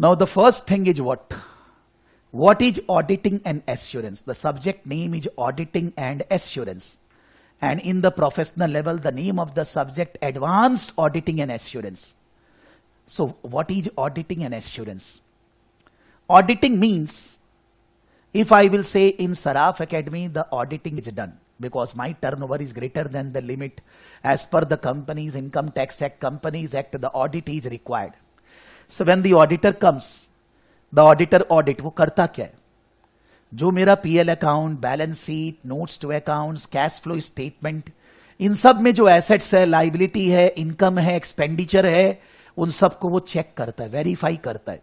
Now the first thing is what? What is auditing and assurance? The subject name is auditing and assurance. And in the professional level, the name of the subject, advanced auditing and assurance. So what is auditing and assurance? Auditing means, if I will say in Saraf Academy, the auditing is done because my turnover is greater than the limit as per the Companies Income Tax Act, Companies Act, the audit is required. So when the auditor comes, the auditor audit, वो करता क्या है? जो मेरा PL account, balance sheet, notes to accounts, cash flow statement, इन सब में जो एसेट्स है, लाइबिलिटी है, इनकम है, एक्सपेंडिचर है, उन सबको वो चेक करता है, वेरीफाई करता है.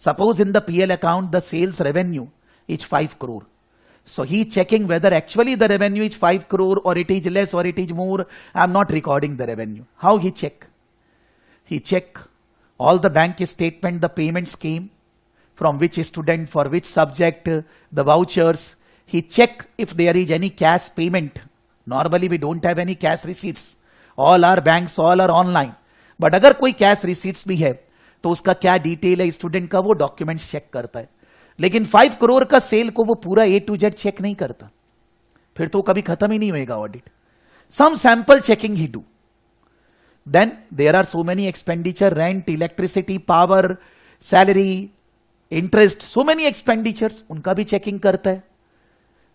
Suppose in the PL account the sales revenue is 5 crore. So he checking whether actually the revenue is 5 crore or it is less or it is more. I am not recording the revenue. How he check? He check all the bank statement, the payments came, from which student, for which subject, the vouchers. He check if there is any cash payment. Normally we don't have any cash receipts. All our banks, all are online. But अगर कोई cash receipts भी है, तो उसका क्या detail है student का, वो डॉक्यूमेंट्स चेक करता है. लेकिन 5 crore का सेल को वो पूरा A to Z चेक नहीं करता, फिर तो कभी खत्म ही नहीं होएगा audit. Some sample checking he do. Then there are so many expenditure, rent, electricity, power, salary, interest, so many expenditures, उनका भी चेकिंग करता है.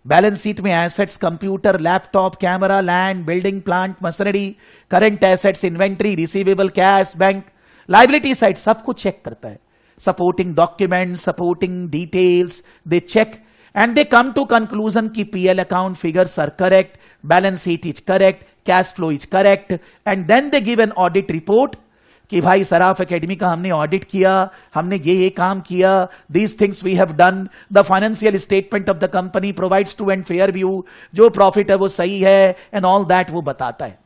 बैलेंस शीट में assets, computer, laptop, camera, land, building, plant, machinery, current assets, inventory, receivable, cash, bank, liability side, सब कुछ check करता है. Supporting document, supporting details, they check and they come to conclusion की PL account figures are correct, balance sheet is correct, cash flow is correct, and then they give an audit report कि भाई Saraf academy का हमने audit किया, हमने ये काम किया, these things we have done, the financial statement of the company provides true and fair view, जो प्रॉफिट है वो सही है, एंड ऑल दैट वो बताता है.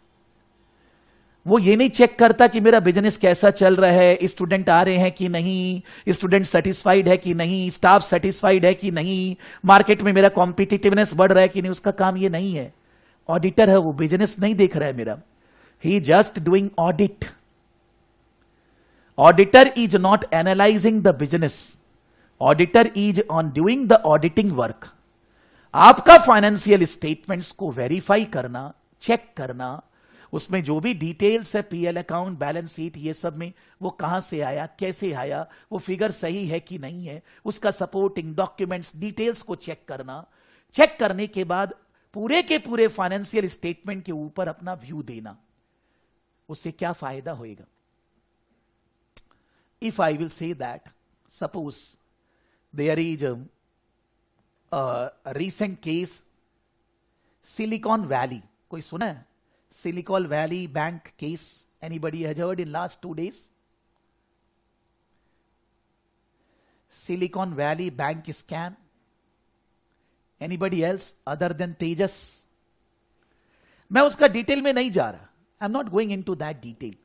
वो ये नहीं चेक करता कि मेरा बिजनेस कैसा चल रहा है, स्टूडेंट आ रहे हैं कि नहीं, स्टूडेंट सेटिस्फाइड है कि नहीं, स्टाफ सेटिस्फाइड है कि नहीं, मार्केट में मेरा कॉम्पिटिटिवनेस बढ़ रहा है कि नहीं. उसका काम ये नहीं है. ऑडिटर है वो, बिजनेस नहीं देख रहा है मेरा. He just doing audit. Auditor is not analyzing the business. Auditor is on doing the auditing work. आपका फाइनेंशियल स्टेटमेंट्स को वेरीफाई करना, चेक करना, उसमें जो भी डिटेल्स है, पीएल अकाउंट, बैलेंस शीट, ये सब में वो कहां से आया, कैसे आया, वो फिगर सही है कि नहीं है, उसका सपोर्टिंग डॉक्यूमेंट्स, डिटेल्स को चेक करना. चेक करने के बाद पूरे के पूरे फाइनेंशियल स्टेटमेंट के ऊपर अपना व्यू देना. उससे क्या फायदा होएगा? If I will say that, suppose there is a recent case, Silicon Valley. कोई सुना है? Silicon Valley Bank case. Anybody has heard in last 2 days? Silicon Valley Bank scam. Anybody else other than Tejas? मैं उसका detail में नहीं जा रहा. I'm not going into that detail.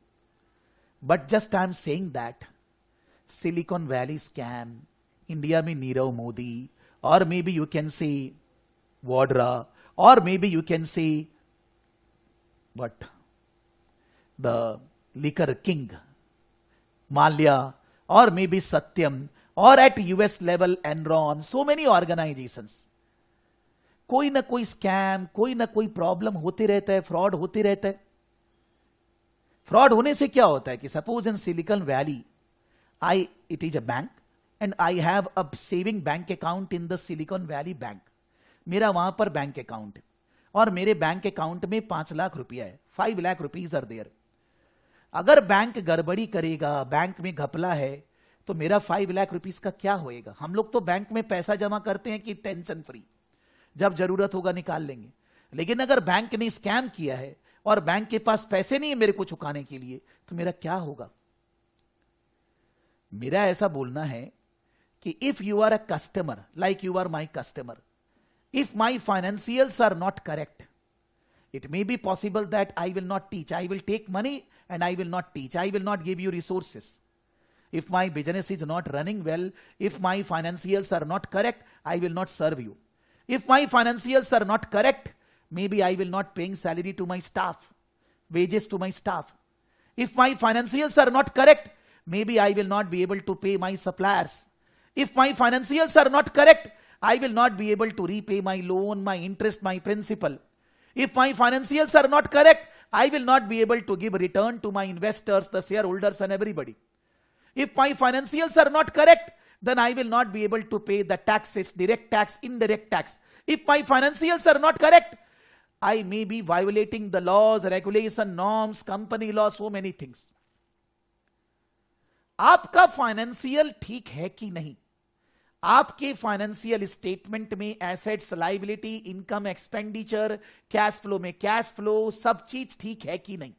But just I'm saying that Silicon Valley scam, India में नीरव मोदी, और may be you can say Vadra, और may be you can say but the liquor king Mallya, और मे बी सत्यम, और at US level Enron, so many organisations. कोई ना कोई scam, कोई ना कोई प्रॉब्लम होते रहता है, फ्रॉड होते रहता है. फ्रॉड होने से क्या होता है कि suppose in silicon valley, it is a bank and I have a saving bank account in the Silicon Valley Bank. मेरा वहां पर बैंक अकाउंट है और मेरे बैंक अकाउंट में 5 लाख रुपया है, 5 lakh rupees are there. अगर बैंक गड़बड़ी करेगा, बैंक में घपला है, तो मेरा 5 लाख रुपीस का क्या होएगा? हम लोग तो बैंक में पैसा जमा करते हैं कि टेंशन फ्री, जब जरूरत होगा निकाल लेंगे. लेकिन अगर बैंक ने स्कैम किया है और बैंक के पास पैसे नहीं है मेरे को चुकाने के लिए, तो मेरा क्या होगा? मेरा ऐसा बोलना है कि if you are a customer, like you are my customer, if my financials are not correct, it may be possible that I will not teach. I will take money and I will not teach. I will not give you resources. If my business is not running well, if my financials are not correct, I will not serve you. If my financials are not correct, maybe I will not paying salary to my staff, wages to my staff. If my financials are not correct, maybe I will not be able to pay my suppliers. If my financials are not correct, I will not be able to repay my loan, my interest, my principal. If my financials are not correct, I will not be able to give return to my investors, the shareholders and everybody. If my financials are not correct, then I will not be able to pay the taxes, direct tax, indirect tax. If my financials are not correct, I may be violating the laws, regulation, norms, company law, so many things. आपका financial ठीक है कि नहीं, आपके financial statement में assets, liability, income, expenditure, cash flow में cash flow, सब चीज ठीक है कि नहीं,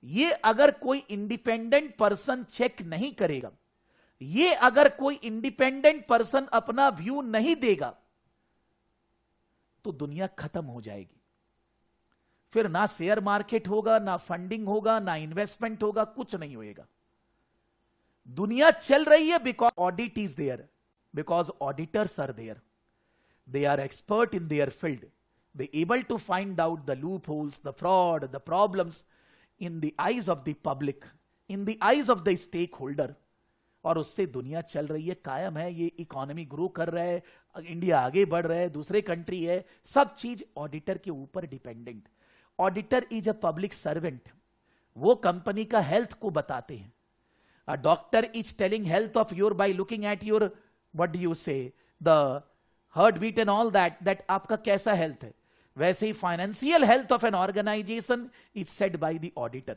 ये अगर कोई इंडिपेंडेंट पर्सन चेक नहीं करेगा, ये अगर कोई इंडिपेंडेंट पर्सन अपना व्यू नहीं देगा, तो दुनिया खत्म हो जाएगी. फिर ना शेयर मार्केट होगा, ना फंडिंग होगा, ना इन्वेस्टमेंट होगा, कुछ नहीं होएगा. दुनिया चल रही है because audit is there, because auditors are there. They are expert in their field. They able to find out the loopholes, the fraud, the problems in the eyes of the public, in the eyes of the stakeholder. और उससे दुनिया चल रही है, कायम है, ये economy grow कर रहा है, इंडिया आगे बढ़ रहा है, दूसरे कंट्री है, सब चीज ऑडिटर के ऊपर dependent. Auditor is a public servant. वो कंपनी का हेल्थ को बताते हैं. A doctor is telling health of your by looking at your, what do you say, the heartbeat and all that, that आपका कैसा health है. वैसे ही financial health of an organization is said by the auditor.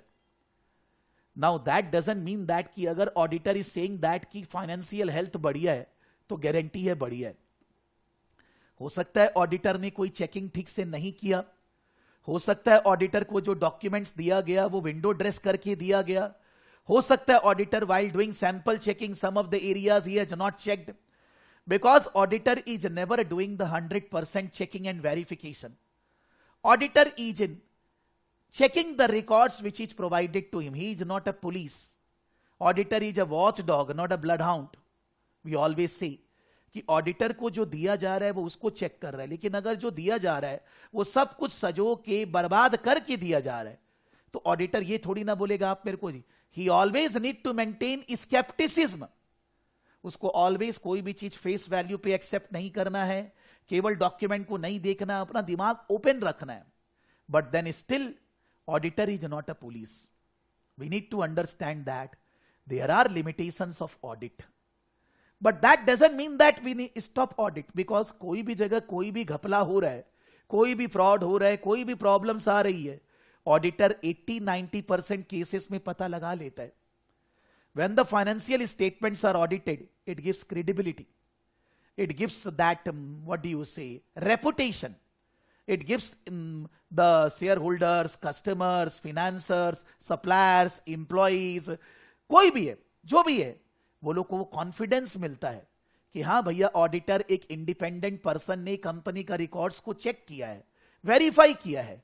Now that doesn't mean that कि अगर auditor is saying that कि financial health बढ़िया है, तो गारंटी है बढ़िया है. हो सकता है ऑडिटर ने कोई चेकिंग ठीक से नहीं किया, हो सकता है ऑडिटर को जो डॉक्यूमेंट्स दिया गया वो विंडो ड्रेस करके दिया गया, हो सकता है auditor while doing sample checking some of the areas he has not checked, because auditor is never doing the 100% checking and verification. Auditor is in checking the records which is provided to him. He is not a police. Auditor is a watchdog, not a bloodhound. We always say कि auditor को जो दिया जा रहा है वो उसको check कर रहा है, लेकिन अगर जो दिया जा रहा है वो सब कुछ सजो के बर्बाद करके दिया जा रहा है, तो ऑडिटर ये थोड़ी ना बोलेगा आप मेरे को जी. He always need to maintain skepticism. उसको ऑलवेज कोई भी चीज फेस वैल्यू पे एक्सेप्ट नहीं करना है, केवल डॉक्यूमेंट को नहीं देखना, अपना दिमाग ओपन रखना है. But then still auditor is not a police. We need to understand that there are limitations of audit, but that doesn't mean that we stop audit. Because कोई भी जगह कोई भी घपला हो रहा है, कोई भी फ्रॉड हो रहा है, कोई भी प्रॉब्लम्स आ रही है, ऑडिटर 80-90% केसेस में पता लगा लेता है. When the financial statements are audited, it gives credibility. It gives that, what do you say, reputation. It gives the shareholders, customers, financiers, suppliers, employees, कोई भी है, जो भी है, वो लोग को कॉन्फिडेंस मिलता है कि हाँ भैया ऑडिटर एक इंडिपेंडेंट पर्सन ने कंपनी का रिकॉर्ड्स को चेक किया है, वेरीफाई किया है,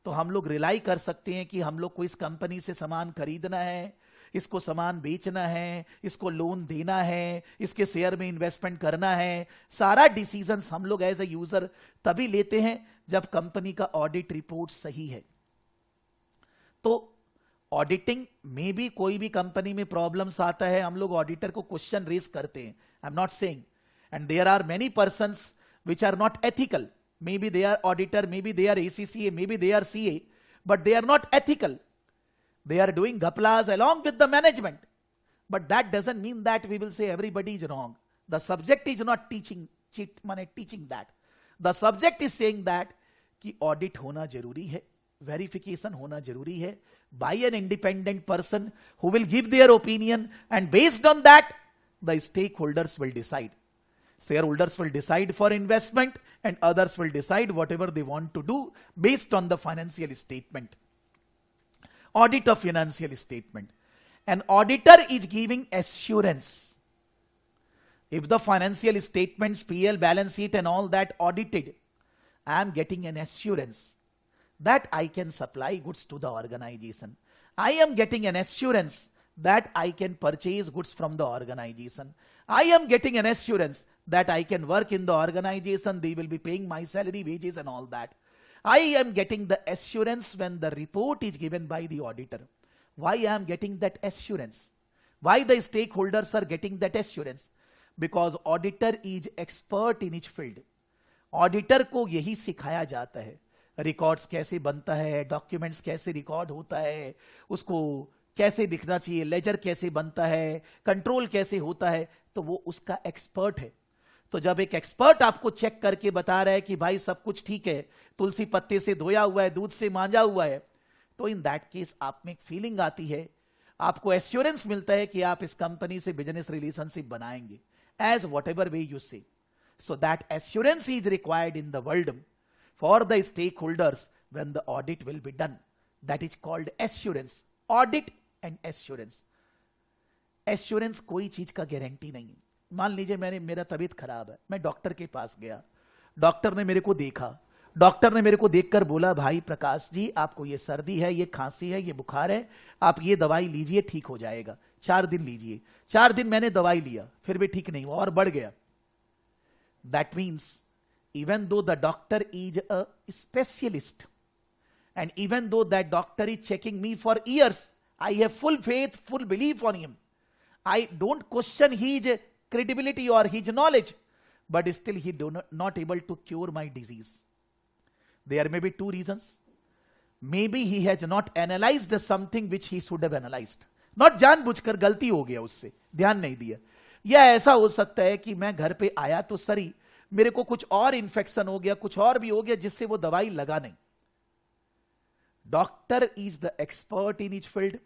तो हम लोग रिलाई कर सकते हैं कि हम लोग को इस कंपनी से सामान खरीदना है, इसको सामान बेचना है, इसको लोन देना है, इसके शेयर में इन्वेस्टमेंट करना है. सारा डिसीजंस हम लोग एज ए यूजर तभी लेते हैं जब कंपनी का ऑडिट रिपोर्ट सही है. तो ऑडिटिंग में भी कोई भी कंपनी में प्रॉब्लम्स आता है, हम लोग ऑडिटर को क्वेश्चन रेज करते हैं. I am not saying, and there are many persons which are not ethical. Maybe they are auditor, maybe they are ACCA, maybe they are CA, but they are not ethical. They are doing ghaplas along with the management. But that doesn't mean that we will say everybody is wrong. The subject is not teaching that. The subject is saying that कि audit होना जरूरी है, verification होना जरूरी है by an independent person who will give their opinion, and based on that, the stakeholders will decide. Shareholders will decide for investment and others will decide whatever they want to do based on the financial statement. Audit of financial statement. An auditor is giving assurance. If the financial statements, PL, balance sheet and all that audited, I am getting an assurance that I can supply goods to the organization. I am getting an assurance that I can purchase goods from the organization. I am getting an assurance that I can work in the organization, they will be paying my salary, wages and all that. I am getting the assurance when the report is given by the auditor. Why I am getting that assurance? Why the stakeholders are getting that assurance? Because auditor is expert in each field. Auditor को यही सिखाया जाता है, records कैसे बनता है, documents कैसे record होता है, उसको कैसे दिखना चाहिए, लेजर कैसे बनता है, कंट्रोल कैसे होता है, तो वो उसका एक्सपर्ट है. तो जब एक एक्सपर्ट आपको चेक करके बता रहा है कि भाई सब कुछ ठीक है, तुलसी पत्ते से धोया हुआ है, दूध से मांजा हुआ है, तो इन दैट केस आप में एक फीलिंग आती है, आपको एश्योरेंस मिलता है कि आप इस कंपनी से बिजनेस रिलेशनशिप बनाएंगे, as whatever way you say. So that assurance is required in the world for the stakeholders when the audit will be done. That is called assurance. Audit and assurance. Assurance कोई चीज का guarantee नहीं है. मान लीजिए मेरा तबीयत खराब है, मैं डॉक्टर के पास गया, डॉक्टर ने मेरे को देखा, डॉक्टर ने मेरे को देखकर बोला, भाई प्रकाश जी आपको ये सर्दी है, ये खांसी है, ये बुखार है, आप ये दवाई लीजिए, ठीक हो जाएगा, 4 दिन लीजिए. 4 दिन मैंने दवाई लिया, फिर भी ठीक नहीं हुआ और बढ़ गया. That means even though the doctor is a specialist and even though that doctor is checking me for years, I have full faith, full belief on him. I don't question his credibility or his knowledge, but still he not able to cure my disease. There may be 2 reasons. Maybe he has not analyzed something which he should have analyzed. Not जानबूझकर गलती हो गया, उससे ध्यान नहीं दिया. या ऐसा हो सकता है कि मैं घर पे आया तो सरी मेरे को कुछ और इंफेक्शन हो गया, कुछ और भी हो गया जिससे वो दवाई लगा नहीं. Doctor is the expert in each field.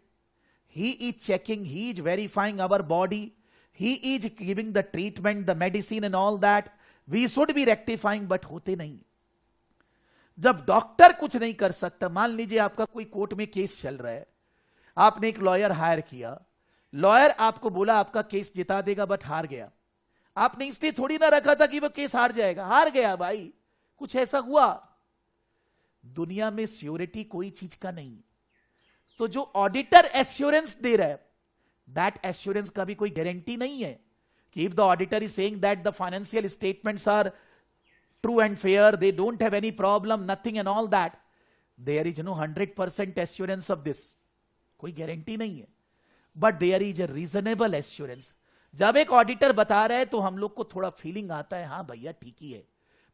He is checking, he is verifying our body, he is giving the treatment, the medicine and all that. We should be rectifying, but होते नहीं. जब डॉक्टर कुछ नहीं कर सकता, मान लीजिए आपका कोई कोर्ट में केस चल रहा है, आपने एक लॉयर हायर किया, लॉयर आपको बोला आपका केस जिता देगा, बट हार गया. आपने इसलिए थोड़ी ना रखा था कि वो केस हार जाएगा, हार गया भाई, कुछ ऐसा हुआ. दुनिया में श्योरिटी कोई चीज का नहीं. तो जो ऑडिटर एश्योरेंस दे रहा है, दैट एश्योरेंस का भी कोई गारंटी नहीं है कि if the auditor is saying that the financial statements are true and fair, they don't have any problem, nothing and all that, there is no 100% assurance of this. कोई guarantee नहीं है, but there is a reasonable assurance. जब एक auditor बता रहा है तो हम लोग को थोड़ा फीलिंग आता है, हाँ भैया ठीक ही है,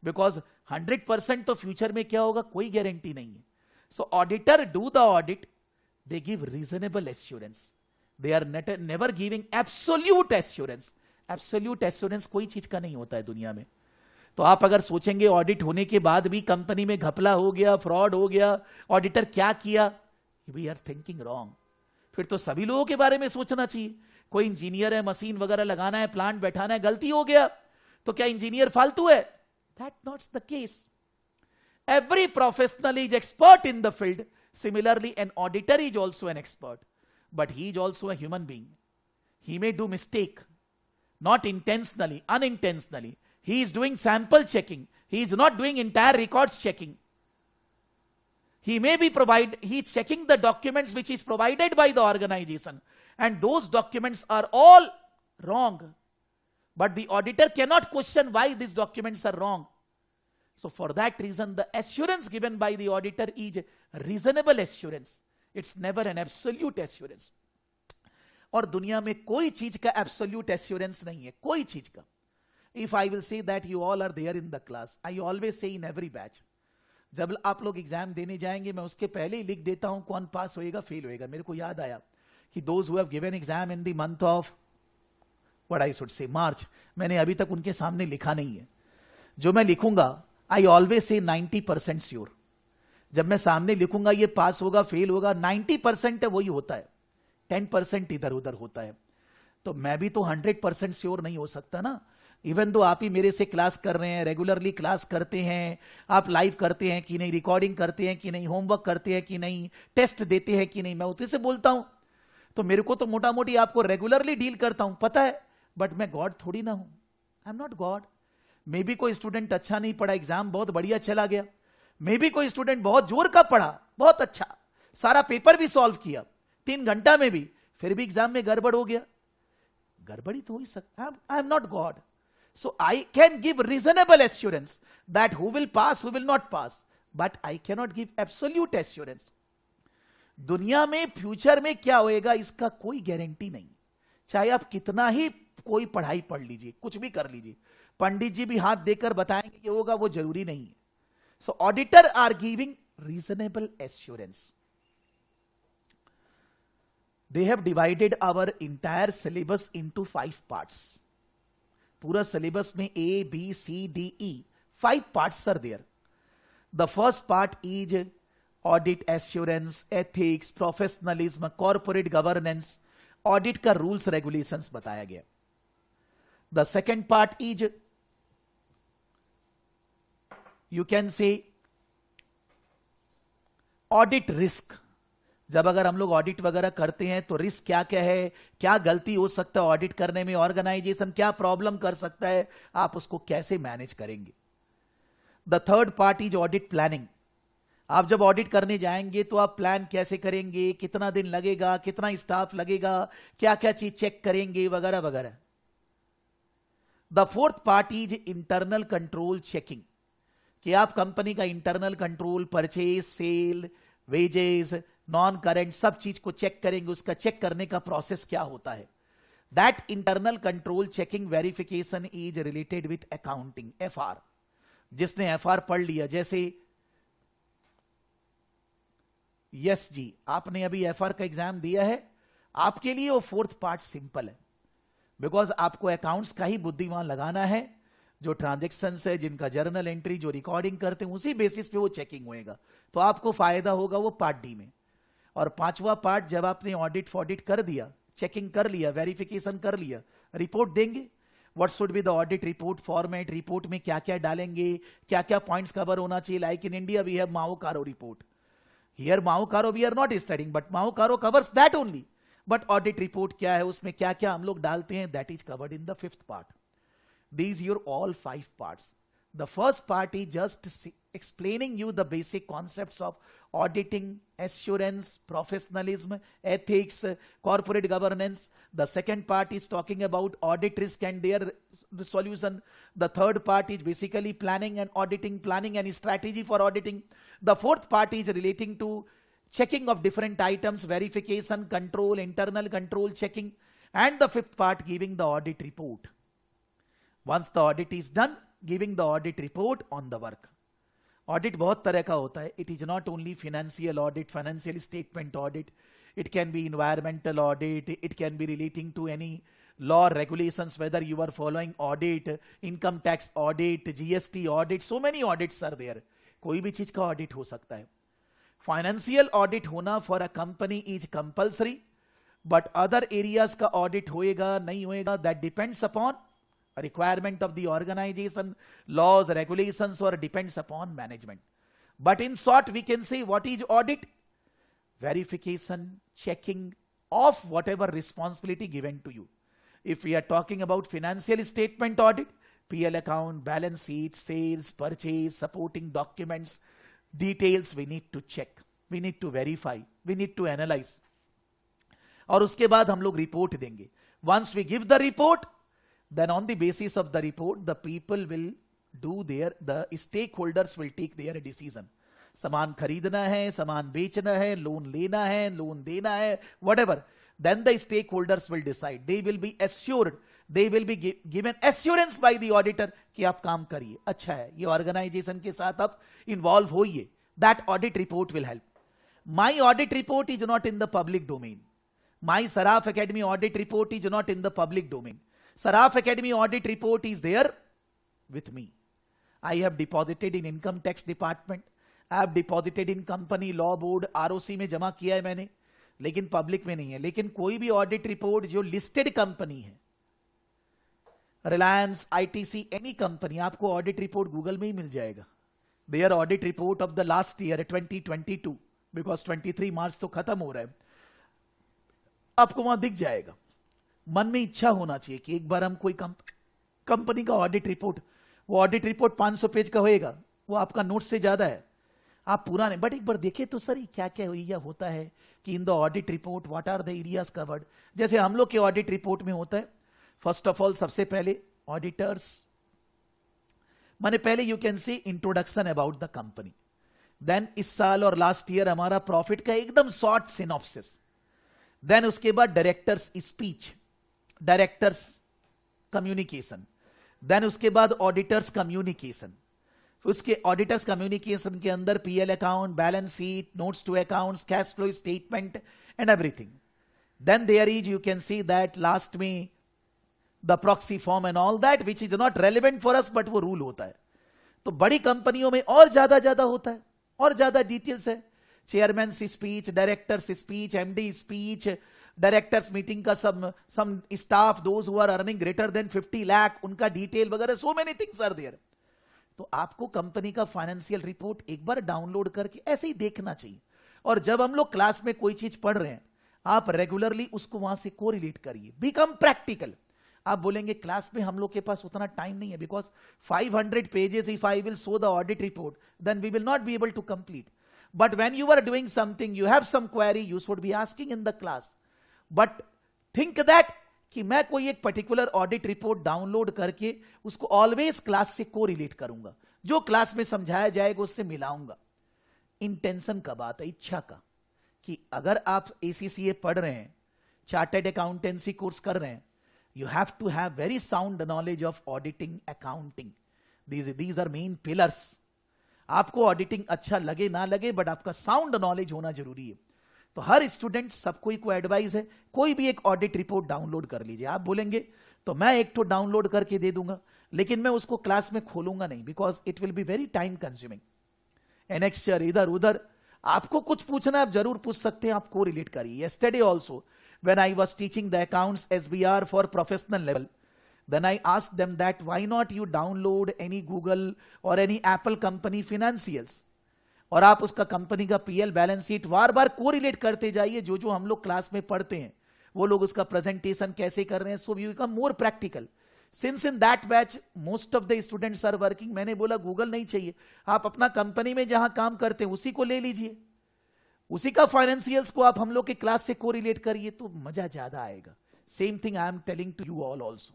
बिकॉज 100% तो फ्यूचर में क्या होगा कोई गारंटी नहीं है. So auditor do the audit, they give reasonable assurance, they are never giving absolute assurance. Absolute assurance कोई चीज का नहीं होता है दुनिया में. तो आप अगर सोचेंगे ऑडिट होने के बाद भी कंपनी में घपला हो गया, फ्रॉड हो गया, ऑडिटर क्या किया, वी आर थिंकिंग रॉन्ग. फिर तो सभी लोगों के बारे में सोचना चाहिए. कोई इंजीनियर है, मशीन वगैरह लगाना है, प्लांट बैठाना है, गलती हो गया तो क्या इंजीनियर फालतू है? That not the case. Every professional is expert in the field. Similarly an auditor is also an expert, but he is also a human being. He may do mistake, not intentionally, unintentionally. He is doing sample checking. He is not doing entire records checking. He may be he is checking the documents which is provided by the organization, and those documents are all wrong. But the auditor cannot question why these documents are wrong. So for that reason, the assurance given by the auditor is reasonable assurance. It's never an absolute assurance. और दुनिया में कोई चीज का absolute assurance नहीं है, कोई चीज का. If I will say that you all are there in the class, I always say in every batch, जब आप लोग एग्जाम देने जाएंगे मैं उसके पहले ही लिख देता हूं कौन पास होएगा, फेल होएगा. मेरे को याद आया कि those who have given exam in the month of what I should say March, मैंने अभी तक उनके सामने लिखा नहीं है. जो मैं लिखूंगा आई ऑलवेज से 90% श्योर. जब मैं सामने लिखूंगा ये पास होगा फेल होगा, 90% है वही होता है, 10% इधर उधर होता है. तो मैं भी तो 100% श्योर नहीं हो सकता ना. इवन दो आप ही मेरे से क्लास कर रहे हैं, रेगुलरली क्लास करते हैं, आप लाइव करते हैं कि नहीं, रिकॉर्डिंग करते हैं कि नहीं, होमवर्क करते हैं कि नहीं, टेस्ट देते हैं कि नहीं, मैं उसी से बोलता हूं. तो मेरे को तो मोटा मोटी आपको रेगुलरली डील करता हूं, पता है, बट मैं गॉड थोड़ी ना हूं. आई am not God. May be कोई स्टूडेंट अच्छा नहीं पढ़ा, एग्जाम बहुत बढ़िया चला गया. मे बी कोई स्टूडेंट बहुत जोर का पढ़ा, बहुत अच्छा, सारा पेपर भी सॉल्व किया 3 घंटा में भी, फिर भी एग्जाम में गड़बड़ हो गया. गड़बड़ी तो हो ही सकता. आई am not God. So I can give reasonable assurance that who will pass, who will not pass, but I can not give absolute assurance. दुनिया में फ्यूचर में क्या होएगा इसका कोई गारंटी नहीं. चाहे आप कितना ही कोई पढ़ाई पढ़ लीजिए, कुछ भी कर लीजिए, पंडित जी भी हाथ देकर बताएंगे कि होगा, वो जरूरी नहीं है. So auditor are giving reasonable assurance. They have divided our entire syllabus into 5 parts. पूरा syllabus में A, B, C, D, E 5 parts are there. The first part is audit assurance, ethics, professionalism, corporate governance. Audit का rules regulations बताया गया. The second part is, you can say, audit risk. जब अगर हम लोग audit वगैरह करते हैं तो रिस्क क्या क्या है, क्या गलती हो सकता है ऑडिट करने में, ऑर्गेनाइजेशन क्या प्रॉब्लम कर सकता है, आप उसको कैसे मैनेज करेंगे. The third part is audit planning. आप जब ऑडिट करने जाएंगे तो आप प्लान कैसे करेंगे, कितना दिन लगेगा, कितना स्टाफ लगेगा, क्या क्या चीज चेक करेंगे, वगैरह वगैरह. The fourth part is internal control checking, कि आप कंपनी का internal control, purchase, sale, wages, non current, सब चीज को चेक करेंगे. उसका चेक करने का प्रोसेस क्या होता है. That internal control checking verification is related with accounting, FR. जिसने एफआर पढ़ लिया, जैसे यस जी, आपने अभी एफआर का एग्जाम दिया है, आपके लिए वो फोर्थ पार्ट सिंपल है, बिकॉज आपको अकाउंट्स का ही बुद्धि वहां लगाना है. जो ट्रांजेक्शन है, जिनका जर्नल एंट्री, जो रिकॉर्डिंग करते हैं, उसी बेसिस पे वो चेकिंग होएगा. तो आपको फायदा होगा वो पार्ट डी में. और पांचवा पार्ट, जब आपने ऑडिट फॉडिट कर दिया, चेकिंग कर लिया, वेरिफिकेशन कर लिया, रिपोर्ट देंगे. What should be the audit report format, report में क्या क्या डालेंगे, क्या क्या पॉइंट्स कवर होना चाहिए. Like in India we have MAOCARO report. Here MAOCARO we are not studying, but MAOCARO covers that only. But audit report क्या है, उसमें क्या क्या हम लोग डालते हैं, that is covered in the fifth part. These are all 5 parts. The first part is just explaining you the basic concepts of auditing, assurance, professionalism, ethics, corporate governance. The second part is talking about audit risk and their solution. The third part is basically planning and auditing, planning and strategy for auditing. The fourth part is relating to checking of different items, verification, control, internal control checking. And the fifth part, giving the audit report. Once the audit is done, giving the audit report on the work. Audit बहुत तरह का होता है. It is not only financial audit, financial statement audit. It can be environmental audit. It can be relating to any law regulations, whether you are following audit, income tax audit, GST audit. So many audits are there. कोई भी चीज का audit हो सकता है. Financial audit होना for a company is compulsory, but other areas का audit होएगा नहीं होएगा, that depends upon a requirement of the organization, laws, regulations, or depends upon management. But in short, we can say what is audit? Verification, checking of whatever responsibility given to you. If we are talking about financial statement audit, PL account, balance sheet, sales, purchase, supporting documents, details we need to check, we need to verify, we need to analyze. और उसके बाद हम लोग report देंगे. Once we give the report, then on the basis of the report, the people will do the stakeholders will take their decision. सामान खरीदना है, सामान बेचना है, लोन लेना है, लोन देना है, whatever. Then the stakeholders will decide. They will be assured. They will be given assurance by the auditor कि आप काम करिए, अच्छा है, ये ऑर्गेनाइजेशन के साथ आप इन्वॉल्व होइए. That audit report will help. My audit report is not in the public domain. My Saraf Academy audit report is not in the public domain. Saraf Academy audit report is there with me. I have deposited in income tax department. I have deposited in company law board, ROC में जमा किया है मैंने, लेकिन public में नहीं है. लेकिन कोई भी ऑडिट रिपोर्ट जो लिस्टेड कंपनी है, रिलायंस, ITC, एनी कंपनी, आपको ऑडिट रिपोर्ट गूगल में ही मिल जाएगा. Their audit report of the last year 2022, because 23 March तो खत्म हो रहा है, आपको वहां दिख जाएगा. मन में इच्छा होना चाहिए कि एक बार हम कोई कंपनी का ऑडिट रिपोर्ट, वो ऑडिट रिपोर्ट 500 पेज का होएगा, वो आपका नोट से ज्यादा है, आप पूरा नहीं, बट एक बार देखे तो सर क्या क्या एरिया होता है कि in the audit report what are the areas covered. जैसे हम लोग के ऑडिट रिपोर्ट में होता है, फर्स्ट ऑफ ऑल सबसे पहले ऑडिटर्स, माने पहले you can see introduction about the company. Then इस साल और लास्ट ईयर हमारा प्रॉफिट का एकदम शॉर्ट सिनॉप्सिस. देन उसके बाद directors speech, directors communication, then उसके बाद ऑडिटर्स कम्युनिकेशन, उसके ऑडिटर्स कम्युनिकेशन के अंदर PL account, balance sheet, notes to accounts, cash flow statement and everything. Then there is, you can see that last में the proxy form and all that which is not relevant for us, but वो rule होता है. तो बड़ी कंपनियों में और ज्यादा होता है, और ज्यादा डिटेल्स है. Chairman speech, directors speech, MD speech, directors meeting का some staff those who are earning greater than 50 lakh, उनका डिटेल वगैरह, so many things are there. तो आपको कंपनी का फाइनेंशियल रिपोर्ट एक बार डाउनलोड करके ऐसे ही देखना चाहिए. और जब हम लोग क्लास में कोई चीज पढ़ रहे हैं, आप रेगुलरली उसको वहां से कोरिलेट करिए, बिकम प्रैक्टिकल. आप बोलेंगे क्लास में हम लोग के पास उतना टाइम नहीं है, because 500 pages if I will show the audit report, then we will not be able to complete. But when you are doing something, you have some query, you should be asking in the class. But think that कि मैं कोई एक particular audit report download करके उसको always class से correlate करूंगा, जो class में समझाया जाएगा उससे मिलाऊंगा. इंटेंशन का बात है, इच्छा का, कि अगर आप एसीसीए पढ़ रहे हैं, चार्टर्ड अकाउंटेंसी कोर्स कर रहे हैं, you have to have very sound knowledge of auditing, accounting. These are main pillars. आपको ऑडिटिंग अच्छा लगे ना लगे, बट आपका साउंड नॉलेज होना जरूरी है. तो हर स्टूडेंट, सबको को एडवाइस है, कोई भी एक ऑडिट रिपोर्ट डाउनलोड कर लीजिए. आप बोलेंगे तो मैं एक तो डाउनलोड करके दे दूंगा, लेकिन मैं उसको क्लास में खोलूंगा नहीं, because it will be very time consuming. Annexure इधर उधर, आपको कुछ पूछना आप जरूर पूछ सकते हैं, आप को रिलेट करिए. Yesterday also when I was teaching the accounts SBR for professional level, then I asked them that why not you download any Google or any Apple company financials, और आप उसका कंपनी का पीएल बैलेंस शीट बार बार correlate करते जाइए, जो हम लोग class में पढ़ते हैं, वो लोग उसका प्रेजेंटेशन कैसे कर रहे हैं. So you become more practical. Since in that batch most of the students are working, मैंने बोला गूगल नहीं चाहिए, आप अपना कंपनी में जहां काम करते हैं उसी को ले लीजिए, उसी का फाइनेंशियल्स को आप हम लोग के क्लास से कोरिलेट करिए, तो मजा ज्यादा आएगा. Same thing I am telling to you all also.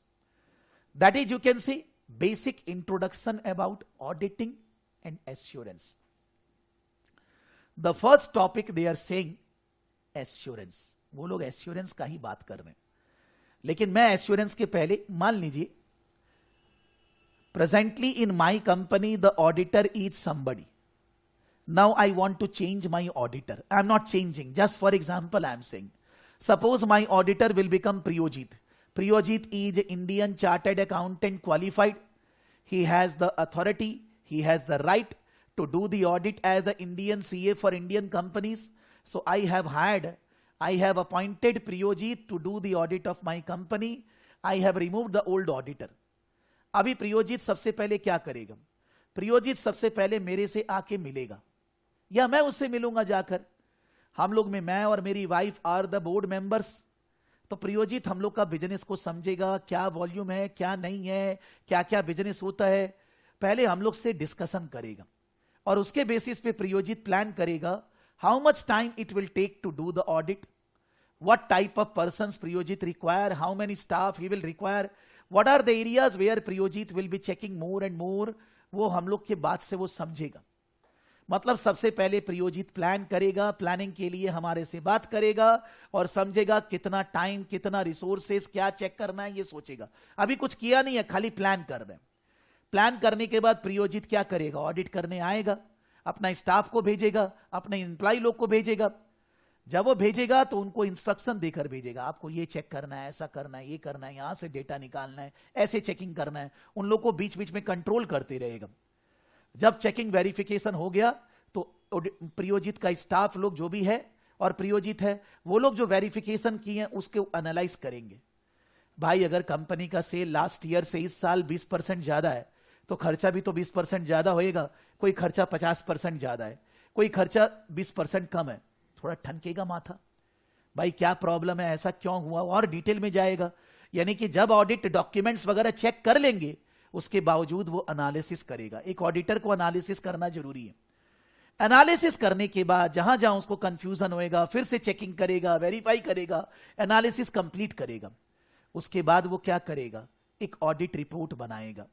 That is, you can see basic introduction about auditing and assurance. The first topic they are saying assurance. वो लोग assurance का ही बात कर रहे हैं, लेकिन मैं assurance के पहले मान लीजिए presently in my company the auditor is somebody. Now I want to change my auditor. I am not changing. Just for example I am saying. Suppose my auditor will become Priyojit. Priyojit is Indian Chartered Accountant qualified. He has the authority, he has the right to do the audit as an Indian CA for Indian companies. So I have appointed Priyojit to do the audit of my company. I have removed the old auditor. अभी प्रियोजित सबसे पहले क्या करेगा? प्रियोजित सबसे पहले मेरे से आके मिलेगा, या मैं उससे मिलूंगा जाकर. हम लोग में मैं और मेरी wife are the board members. तो प्रियोजित हम लोग का बिजनेस को समझेगा, क्या वॉल्यूम है, क्या नहीं है, क्या क्या बिजनेस होता है, पहले हम लोग से डिस्कशन करेगा, और उसके बेसिस पे प्रियोजित प्लान करेगा how much time it will take to do the audit, what type of persons प्रियोजित require, how many staff he will require, what are the areas where प्रियोजित will be checking more and more. वो हम लोग के बात से वो समझेगा. मतलब सबसे पहले प्रियोजित प्लान करेगा, प्लानिंग के लिए हमारे से बात करेगा और समझेगा कितना टाइम, कितना रिसोर्सेस, क्या चेक करना है, ये सोचेगा. अभी कुछ किया नहीं है, खाली प्लान कर रहे हैं. प्लान करने के बाद प्रियोजित क्या करेगा? ऑडिट करने आएगा, अपना स्टाफ को भेजेगा, अपने एम्प्लॉय लोग को भेजेगा. जब वो भेजेगा तो उनको इंस्ट्रक्शन देकर भेजेगा, आपको ये चेक करना है, ऐसा करना है, ये करना है, यहां से डेटा निकालना है, ऐसे चेकिंग करना है. उन लोग को बीच बीच में कंट्रोल करते रहेगा. जब चेकिंग वेरिफिकेशन हो गया तो प्रियोजित का स्टाफ लोग जो भी है और प्रियोजित है, वो लोग जो वेरिफिकेशन किए हैं उसके एनालाइज करेंगे. भाई अगर कंपनी का सेल लास्ट ईयर से इस साल 20% ज्यादा है, तो खर्चा भी तो 20% ज्यादा होएगा. कोई खर्चा 50% ज्यादा है, कोई खर्चा 20% कम है, थोड़ा ठनकेगा माथा, भाई क्या प्रॉब्लम है, ऐसा क्यों हुआ, और डिटेल में जाएगा. यानी कि जब ऑडिट डॉक्यूमेंट्स वगैरह चेक कर लेंगे, उसके बावजूद वो एनालिसिस करेगा. एक ऑडिटर को एनालिसिस करना जरूरी है. एनालिसिस करने के बाद जहां जहां उसको कंफ्यूजन होएगा, फिर से चेकिंग करेगा, वेरीफाई करेगा, एनालिसिस कंप्लीट करेगा. उसके बाद वो क्या करेगा? एक ऑडिट रिपोर्ट बनाएगा,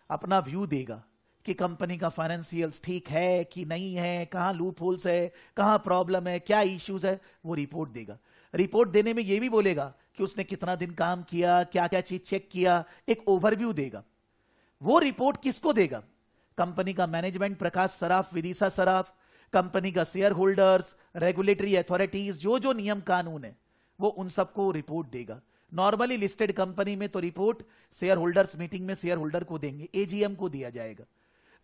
अपना व्यू देगा कि कंपनी का फाइनेंशियल्स ठीक है कि नहीं है, कहां लूप होल्स है, कहां प्रॉब्लम है, क्या इश्यूज है, वो रिपोर्ट देगा. रिपोर्ट देने में यह भी बोलेगा कि उसने कितना दिन काम किया, क्या क्या चीज चेक किया, एक ओवरव्यू देगा। वो रिपोर्ट किसको देगा? कंपनी का मैनेजमेंट, प्रकाश सराफ, विदिशा सराफ, कंपनी का शेयर होल्डर्स, रेगुलेटरी अथॉरिटीज, जो जो नियम कानून है वो उन सबको रिपोर्ट देगा। नॉर्मली लिस्टेड कंपनी में तो रिपोर्ट शेयर होल्डर्स मीटिंग में शेयर होल्डर को देंगे, एजीएम को दिया जाएगा।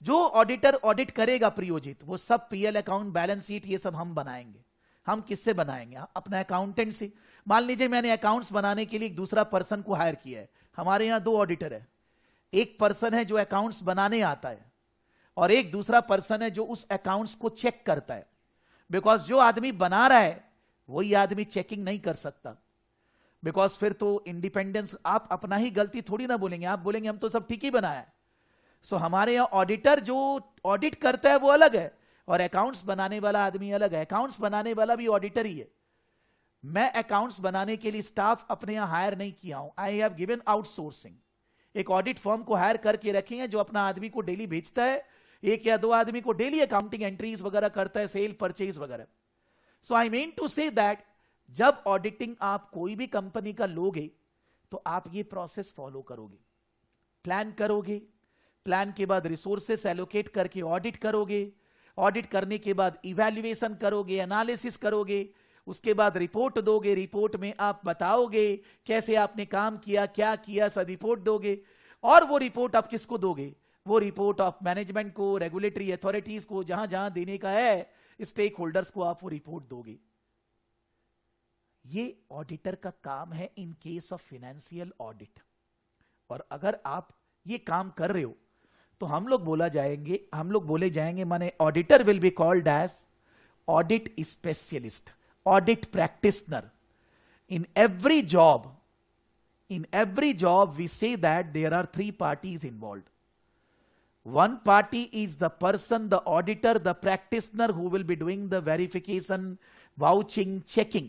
जो ऑडिटर ऑडिट करेगा प्रियोजित, वो सब पीएल अकाउंट, बैलेंस शीट, ये सब हम बनाएंगे। हम किससे बनाएंगे? अपना अकाउंटेंट से। मान लीजिए मैंने अकाउंट्स बनाने के लिए एक दूसरा पर्सन को हायर किया है। हमारे यहां 2 ऑडिटर है, एक पर्सन है जो अकाउंट्स बनाने आता है और एक दूसरा पर्सन है जो उस अकाउंट्स को चेक करता है। बिकॉज जो आदमी बना रहा है वही आदमी चेकिंग नहीं कर सकता, बिकॉज फिर तो इंडिपेंडेंस, आप अपना ही गलती थोड़ी ना बोलेंगे, आप बोलेंगे हम तो सब ठीक ही बनाया है। सो हमारे यहां ऑडिटर जो ऑडिट करता है वो अलग है और अकाउंट्स बनाने वाला आदमी अलग है। अकाउंट्स बनाने वाला भी ऑडिटर ही है। मैं अकाउंट्स बनाने के लिए स्टाफ अपने यहां हायर नहीं किया हूं, आई हैव गिवन आउटसोर्सिंग। एक ऑडिट फर्म को हायर करके रखे हैं जो अपना आदमी को डेली भेजता है, 1 या 2 आदमी को डेली अकाउंटिंग एंट्रीज वगैरह करता है, सेल परचेज वगैरह। So I mean to say that जब ऑडिटिंग आप कोई भी कंपनी का लोगे तो आप ये प्रोसेस फॉलो करोगे, प्लान करोगे, प्लान के बाद रिसोर्सेस एलोकेट करके ऑडिट करोगे, ऑडिट करने के बाद इवैल्यूएशन करोगे, एनालिसिस करोगे, उसके बाद रिपोर्ट दोगे, रिपोर्ट में आप बताओगे कैसे आपने काम किया, क्या किया, सब रिपोर्ट दोगे। और वो रिपोर्ट आप किसको दोगे? वो रिपोर्ट ऑफ मैनेजमेंट को, रेगुलेटरी अथॉरिटीज को, जहां जहां देने का है, स्टेक होल्डर्स को आप वो रिपोर्ट दोगे। ये ऑडिटर का काम है in case of financial audit. और अगर आप ये काम कर रहे हो तो हम लोग बोले जाएंगे माने auditor will be called as audit specialist, audit practitioner. In every job we say that there are 3 parties involved. One party is the person, the auditor, the practitioner who will be doing the verification, vouching, checking.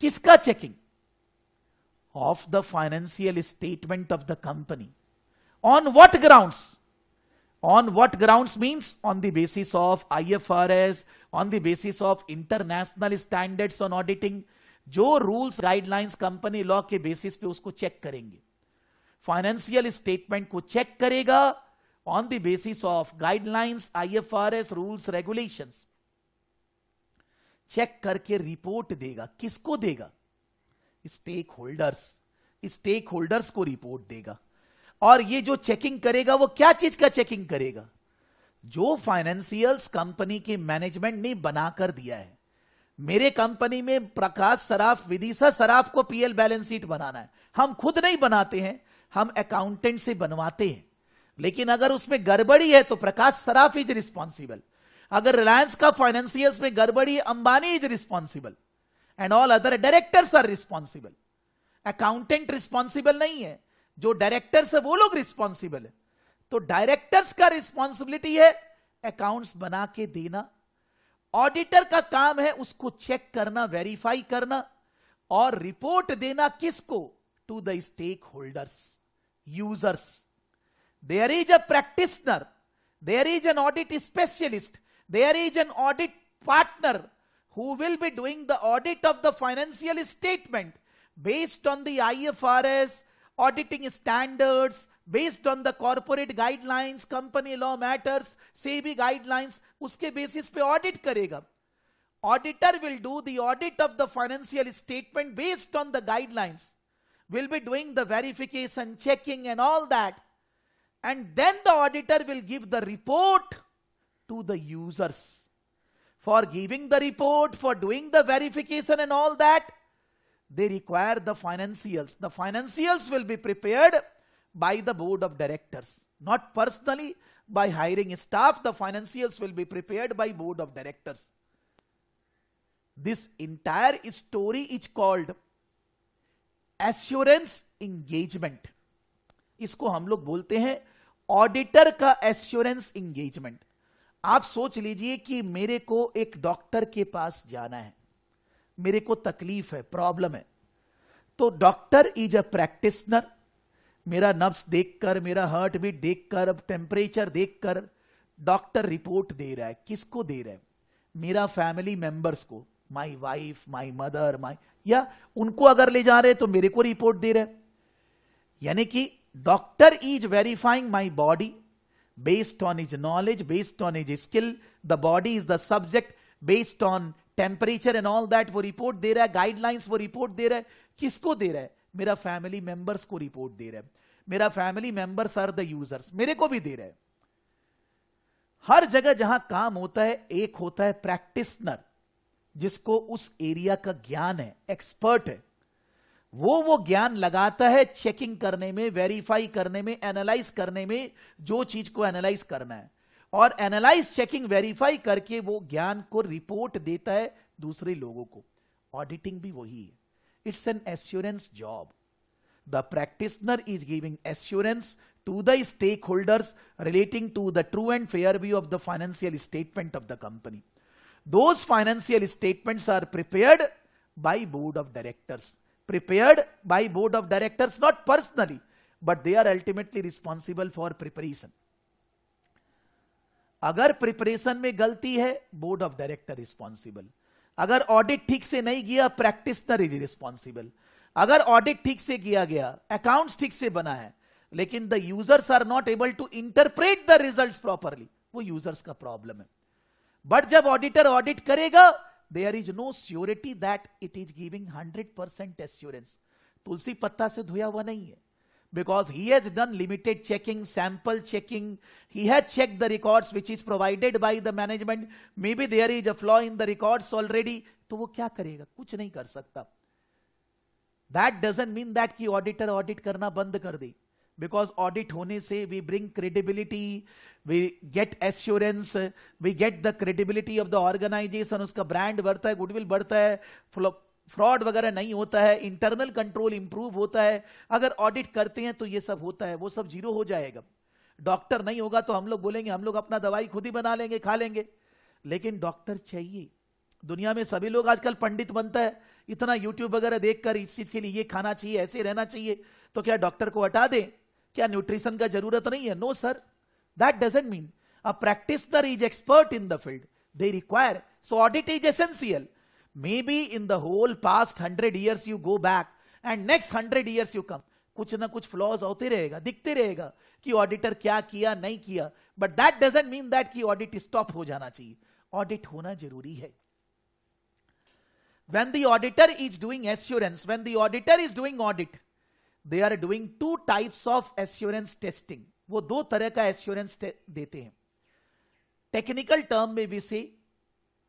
किसका checking? Of the financial statement of the company. On what grounds? On what grounds means on the basis of IFRS, on the basis of international standards on auditing. जो rules guidelines company law के basis पे उसको check करेंगे। Financial statement को check करेगा on the basis of guidelines, IFRS, rules, regulations. Check करके report देगा। किसको देगा? स्टेक होल्डर्स को रिपोर्ट देगा। और ये जो चेकिंग करेगा वो क्या चीज का चेकिंग करेगा? जो फाइनेंशियल्स कंपनी के मैनेजमेंट ने बनाकर दिया है। मेरे कंपनी में प्रकाश सराफ, विदिशा सराफ को पीएल बैलेंस शीट बनाना है, हम खुद नहीं बनाते हैं, हम अकाउंटेंट से बनवाते हैं। लेकिन अगर उसमें गड़बड़ी है तो प्रकाश सराफ इज रिस्पॉन्सिबल। अगर रिलायंस का फाइनेंशियल्स में गड़बड़ी है, Ambani is responsible and all other directors are responsible. Accountant responsible नहीं है, जो डायरेक्टर्स है वो लोग रिस्पॉन्सिबल है। तो डायरेक्टर्स का रिस्पॉन्सिबिलिटी है अकाउंट्स बना के देना। ऑडिटर का काम है उसको चेक करना, वेरीफाई करना और रिपोर्ट देना। किसको? To the stakeholders, users. There is a practitioner, there is an audit specialist, there is an audit partner who will be doing the audit of the financial statement based on the IFRS auditing standards, based on the corporate guidelines, company law matters, SEBI guidelines, uske basis pe audit karega. Auditor will do the audit of the financial statement based on the guidelines, will be doing the verification, checking and all that, and then the auditor will give the report to the users. For giving the report, for doing the verification and all that, they require the financials. The financials will be prepared by the board of directors, not personally by hiring staff. The financials will be prepared by board of directors. This entire story is called assurance engagement. इसको हम लोग बोलते हैं auditor का assurance engagement. आप सोच लीजिए कि मेरे को एक डॉक्टर के पास जाना है, मेरे को तकलीफ है, प्रॉब्लम है, तो डॉक्टर इज अ प्रैक्टिशनर। मेरा नब्ज देखकर, मेरा हार्ट बीट देखकर, टेम्परेचर देखकर डॉक्टर रिपोर्ट दे रहा है। किसको दे रहा है? मेरा फैमिली मेंबर्स को, माई वाइफ, माई मदर, माई, या उनको अगर ले जा रहे तो मेरे को रिपोर्ट दे रहे। यानी कि doctor is verifying my body based on his knowledge, based on his skill, the body is the subject, based on temperature and all that, वो रिपोर्ट दे रहा है, गाइडलाइंस वो रिपोर्ट दे रहा है। किसको दे रहा है? मेरा फैमिली मेंबर्स को रिपोर्ट दे रहा है। मेरा family members are the users, मेरे को भी दे रहा है। हर जगह जहां काम होता है, एक होता है प्रैक्टिशनर, जिसको उस एरिया का ज्ञान है, एक्सपर्ट है, वो ज्ञान लगाता है चेकिंग करने में, वेरीफाई करने में, एनालाइज करने में, जो चीज को एनालाइज करना है, और एनालाइज, चेकिंग, वेरीफाई करके वो ज्ञान को रिपोर्ट देता है दूसरे लोगों को। ऑडिटिंग भी वही है, it's an assurance job. The practitioner is giving assurance to the stakeholders relating to the true and fair view of the financial statement of the company. Those financial statements are prepared by board of directors. Prepared by board of directors, not personally, but they are ultimately responsible for preparation. अगर preparation में गलती है, board of director responsible. अगर audit ठीक से नहीं किया, practitioner is responsible. अगर ऑडिट ठीक से किया गया, अकाउंट्स ठीक से बना है, लेकिन the users are not able to interpret the results properly, वो यूजर्स का प्रॉब्लम है। बट जब ऑडिटर ऑडिट करेगा, there is no surety that it is giving 100% assurance. तुलसी पत्ता से धोया हुआ नहीं है, because he has done limited checking, sample checking, he has checked the records which is provided by the management, maybe there is a flaw in the records already, तो वो क्या करेगा? कुछ नहीं कर सकता। That doesn't mean that कि auditor audit करना बंद कर दे, because ऑडिट होने से we bring credibility, we get assurance, we get the credibility of the organization, उसका ब्रांड बढ़ता है, गुडविल बढ़ता है, फ्रॉड वगैरह नहीं होता है, इंटरनल कंट्रोल इंप्रूव होता है। अगर ऑडिट करते हैं तो ये सब होता है, वो सब जीरो हो जाएगा। डॉक्टर नहीं होगा तो हम लोग बोलेंगे हम लोग अपना दवाई खुद ही बना लेंगे, खा लेंगे, लेकिन डॉक्टर चाहिए। दुनिया में सभी लोग आजकल पंडित बनता है, इतना यूट्यूब वगैरह देखकर इस चीज के लिए ये खाना चाहिए, ऐसे रहना चाहिए, तो क्या डॉक्टर को हटा दें? क्या न्यूट्रिशन का जरूरत नहीं है? No sir, that doesn't mean. A practitioner is expert in the field, they require, so audit is essential. Maybe in the whole past 100 years you go back and next 100 years you come, कुछ ना कुछ flaws होते रहेगा, दिखते रहेगा कि auditor क्या किया नहीं किया, but that doesn't mean that कि ऑडिट स्टॉप हो जाना चाहिए। ऑडिट होना जरूरी है। When the auditor is doing assurance, when the auditor is doing audit, they are doing two types of assurance testing. वो दो तरह का एश्योरेंस देते हैं। टेक्निकल टर्म में भी से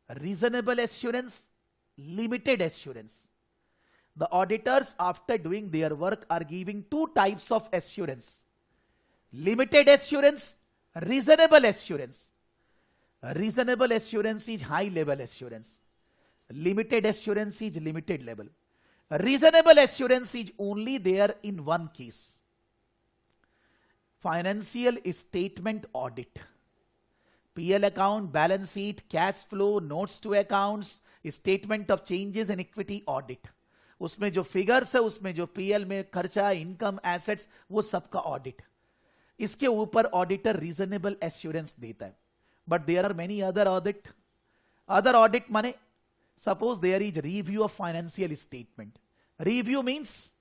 reasonable assurance, limited assurance. The auditors, after doing their work, are giving two types of assurance: limited assurance, reasonable assurance. Reasonable assurance is high level assurance, limited assurance is limited level. Reasonable assurance is only there in one case: financial statement audit. PL account, balance sheet, cash flow, notes to accounts, statement of changes in equity audit, उसमें जो figures है, उसमें जो PL में खर्चा, income, assets, वो सबका audit. इसके ऊपर ऑडिटर रीजनेबल एश्योरेंस देता है। But there are many other audit. Other audit माने suppose there is review of financial statement. Review means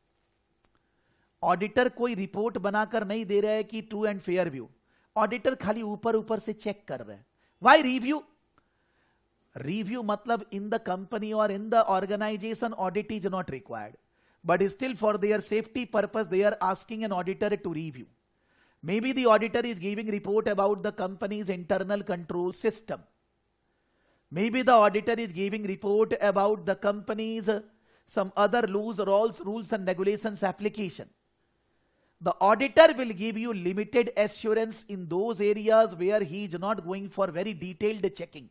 auditor कोई रिपोर्ट बनाकर नहीं दे रहा है कि true and fair view, auditor खाली ऊपर ऊपर से चेक कर रहा है। Why review? Review matlab in the company or in the organization audit is not required, but still for their safety purpose they are asking an auditor to review. Maybe the auditor is giving report about the company's internal control system. Maybe the auditor is giving report about the company's some other rules and regulations application. The auditor will give you limited assurance in those areas where he is not going for very detailed checking,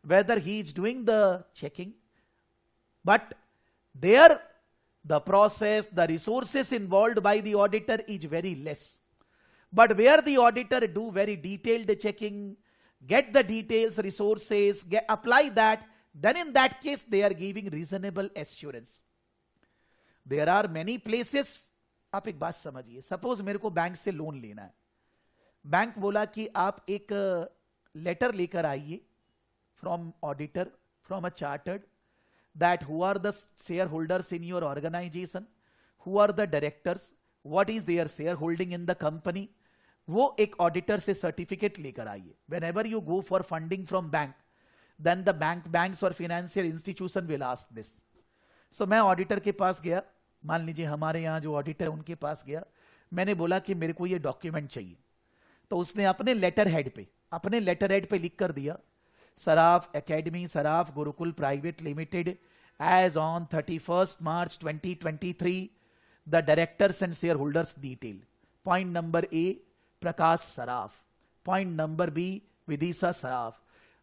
whether he is doing the checking, but there the process, the resources involved by the auditor is very less. But where the auditor do very detailed checking, get the details, resources, apply that, then in that case they are giving reasonable assurance. There are many places. आप एक बात समझिए, suppose मेरे को bank से loan लेना है, bank बोला कि आप एक लेटर लेकर आइए from auditor, from a chartered, that who are the shareholders in your organization, who are the directors, what is their shareholding in the company, वो एक ऑडिटर से सर्टिफिकेट लेकर आइए. Whenever you go for funding from bank, then the banks और financial institution will ask this. So मैं auditor के पास गया, मान लीजिए हमारे यहाँ जो ऑडिटर है उनके पास गया, मैंने बोला कि मेरे को ये डॉक्यूमेंट चाहिए. तो उसने अपने लेटर हेड पे लिख कर दिया, Saraf academy Saraf Gurukul private limited as on 31st March 2023 the directors and shareholders detail. Point number A Prakash Saraf, point number B Vidisha Saraf,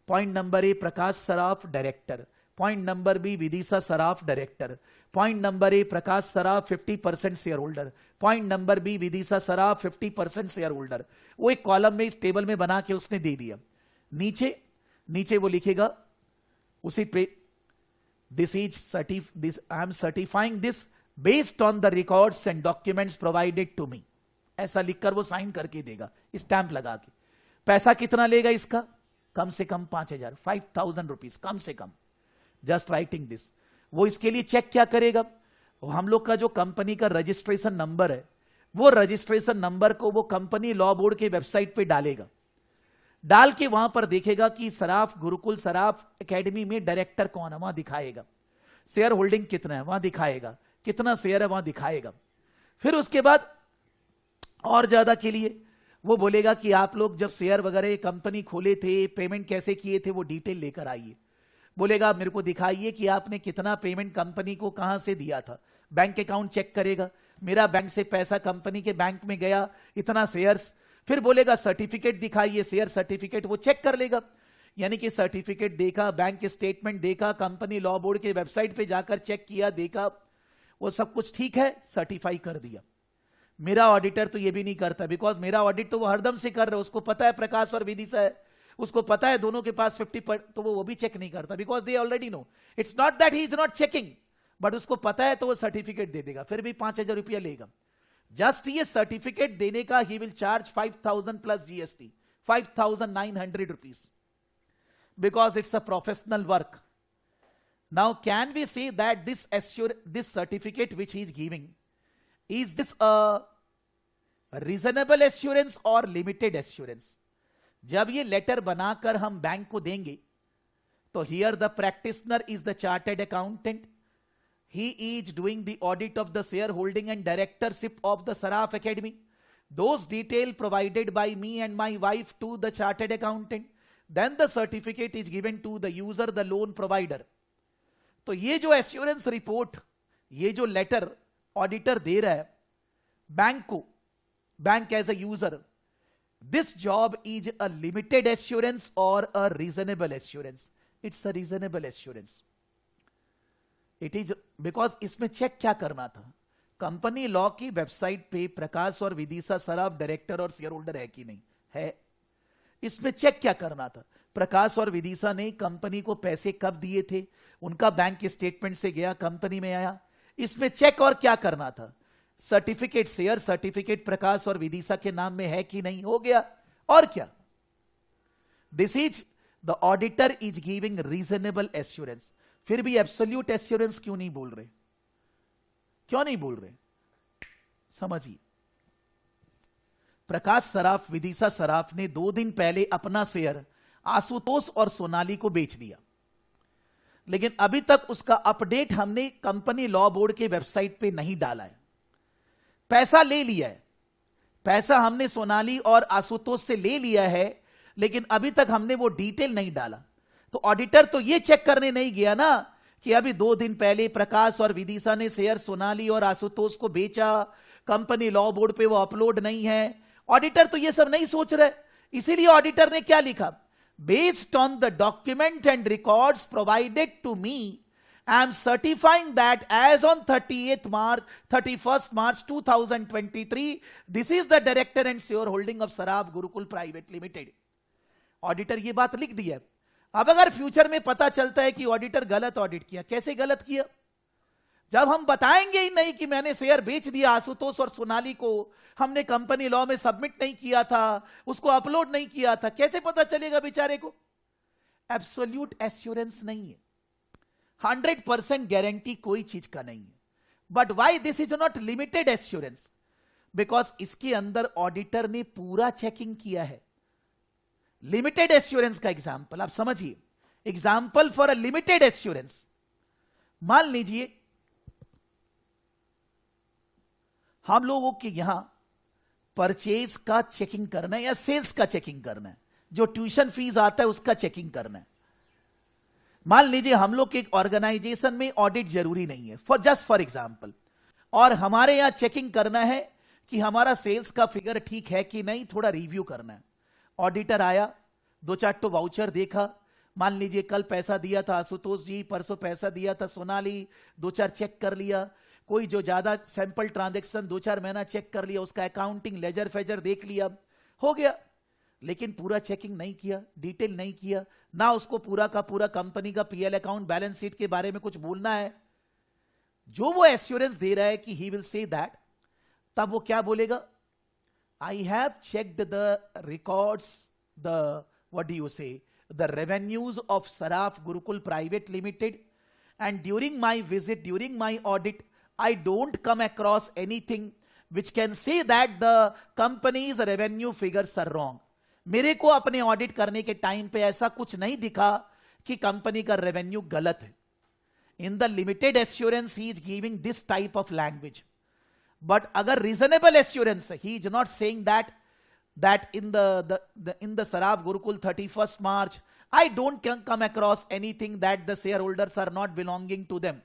point number A Prakash Saraf director, point number B Vidisha Saraf director, point number A Prakash Saraf 50% shareholder, point number B Vidisha Saraf 50% shareholder. वो एक column में इस table में बना के उसने दे दिया. नीचे वो लिखेगा उसी पे, I am certifying this based on the records and documents provided to me. ऐसा लिखकर वो साइन करके देगा, स्टैंप लगा के. पैसा कितना लेगा इसका? कम से कम 5,000 रुपीज कम से कम. Just writing this. वो इसके लिए चेक क्या करेगा? हम लोग का जो कंपनी का रजिस्ट्रेशन नंबर है, वो रजिस्ट्रेशन नंबर को वो कंपनी लॉ बोर्ड के वेबसाइट पे डालेगा. डाल के वहां पर देखेगा कि सराफ गुरुकुल सराफ एकेडमी में डायरेक्टर कौन है, वहां दिखाएगा. शेयर होल्डिंग कितना है वहां दिखाएगा, कितना शेयर है वहां दिखाएगा. फिर उसके बाद और ज्यादा के लिए वो बोलेगा कि आप लोग जब शेयर वगैरह कंपनी खोले थे, पेमेंट कैसे किए थे, वो डिटेल लेकर आइए. बोलेगा मेरे को दिखाइए कि आपने कितना पेमेंट कंपनी को कहां से दिया था. बैंक अकाउंट चेक करेगा, मेरा बैंक से पैसा कंपनी के बैंक में गया, इतना शेयर्स. फिर बोलेगा सर्टिफिकेट दिखाइए, शेयर सर्टिफिकेट, वो चेक कर लेगा. यानी कि सर्टिफिकेट देखा, बैंक स्टेटमेंट देखा, कंपनी लॉ बोर्ड के वेबसाइट पे जाकर चेक किया, देखा, वो सब कुछ ठीक है, सर्टिफाई कर दिया. मेरा ऑडिटर तो ये भी नहीं करता, बिकॉज मेरा ऑडिट तो वो हरदम से कर रहा है, उसको पता है प्रकाश और विदिशा है, उसको पता है दोनों के पास 50%, तो वो भी चेक नहीं करता, because they already know. It's not that he is not checking, but उसको पता है तो वो सर्टिफिकेट दे देगा. फिर भी 5,000 रुपया लेगा. जस्ट ये सर्टिफिकेट देने का he will charge 5,000 plus GST, 5,900 rupees, because it's a professional work. Now can we say that this certificate which he is giving, is this a reasonable assurance or limited assurance? जब ये letter बनाकर हम bank को देंगे तो here the practitioner is the chartered accountant. He is doing the audit of the shareholding and directorship of the Saraf Academy. Those details provided by me and my wife to the chartered accountant. Then the certificate is given to the user, the loan provider. तो ये जो assurance report, ये जो letter auditor दे रहा है bank को, bank as a user, this job is a limited assurance or a reasonable assurance. It's a reasonable assurance. It is because इसमें check क्या करना था, कंपनी लॉ की वेबसाइट पे प्रकाश और विदिशा सराफ डायरेक्टर और शेयर होल्डर है कि नहीं है. इसमें चेक क्या करना था, प्रकाश और विदिशा ने कंपनी को पैसे कब दिए थे, उनका बैंक स्टेटमेंट से गया, कंपनी में आया. इसमें चेक और क्या करना था, सर्टिफिकेट, शेयर सर्टिफिकेट प्रकाश और विदिशा के नाम में है कि नहीं, हो गया. और क्या, this is the auditor is giving reasonable assurance. फिर भी एब्सोल्यूट एश्योरेंस क्यों नहीं बोल रहे, क्यों नहीं बोल रहे, समझिए. प्रकाश सराफ विदिशा सराफ ने 2 दिन पहले अपना शेयर आशुतोष और सोनाली को बेच दिया, लेकिन अभी तक उसका अपडेट हमने कंपनी लॉ बोर्ड के वेबसाइट पे नहीं डाला है. पैसा ले लिया है, पैसा हमने सोनाली और आशुतोष से ले लिया है, लेकिन अभी तक हमने वो डिटेल नहीं डाला. तो ऑडिटर तो ये चेक करने नहीं गया ना कि अभी 2 दिन पहले प्रकाश और विदिशा ने शेयर सोनाली और आशुतोष को बेचा, कंपनी लॉ बोर्ड पे वो अपलोड नहीं है. ऑडिटर तो ये सब नहीं सोच रहे. इसीलिए ऑडिटर ने क्या लिखा, based on the document and records provided to me, I am certifying that as on 31st March 2023, this is the director and shareholding of Saraf Gurukul Private Limited. Auditor ये बात लिख दी है. अब अगर फ्यूचर में पता चलता है कि ऑडिटर गलत ऑडिट किया, कैसे गलत किया, जब हम बताएंगे ही नहीं कि मैंने शेयर बेच दिया आशुतोष और सोनाली को, हमने कंपनी लॉ में सबमिट नहीं किया था, उसको अपलोड नहीं किया था, कैसे पता चलेगा बेचारे को. एब्सोल्यूट एश्योरेंस नहीं है. 100% गारंटी कोई चीज का नहीं है. But why this is not limited assurance? Because इसके अंदर ऑडिटर ने पूरा चेकिंग किया है. लिमिटेड एश्योरेंस का एग्जाम्पल आप समझिए. Example for a limited assurance, मान लीजिए हम लोगों के यहां परचेज का चेकिंग करना है या सेल्स का चेकिंग करना है, जो ट्यूशन फीस आता है उसका चेकिंग करना है. मान लीजिए हम लोग के एक ऑर्गेनाइजेशन में ऑडिट जरूरी नहीं है, फॉर एग्जाम्पल, और हमारे यहां चेकिंग करना है कि हमारा सेल्स का फिगर ठीक है कि नहीं, थोड़ा रिव्यू करना है. ऑडिटर आया, 2-4 वाउचर देखा. मान लीजिए कल पैसा दिया था आशुतोष जी, परसों पैसा दिया था सोनाली, 2-4 चेक कर लिया. कोई जो ज्यादा सैंपल ट्रांजैक्शन 2-4 महीना चेक कर लिया, उसका अकाउंटिंग लेजर फेजर देख लिया, हो गया. लेकिन पूरा चेकिंग नहीं किया, डिटेल नहीं किया ना, उसको पूरा का पूरा कंपनी का पीएल अकाउंट बैलेंस शीट के बारे में कुछ बोलना है. जो वो एश्योरेंस दे रहा है कि ही विल से दैट, तब वो क्या बोलेगा? I have checked the records, the what do you say, the revenues of Saraf Gurukul private limited, and during my visit, during my audit, I don't come across anything which can say that the company's revenue figures are wrong. मेरे को अपने audit करने के time पे ऐसा कुछ नहीं दिखा कि कंपनी का रेवेन्यू गलत है. In the limited assurance he is giving this type of language. But अगर reasonable assurance, he is not saying that in the Saraf Gurukul 31st March, I don't come across anything that the shareholders are not belonging to them.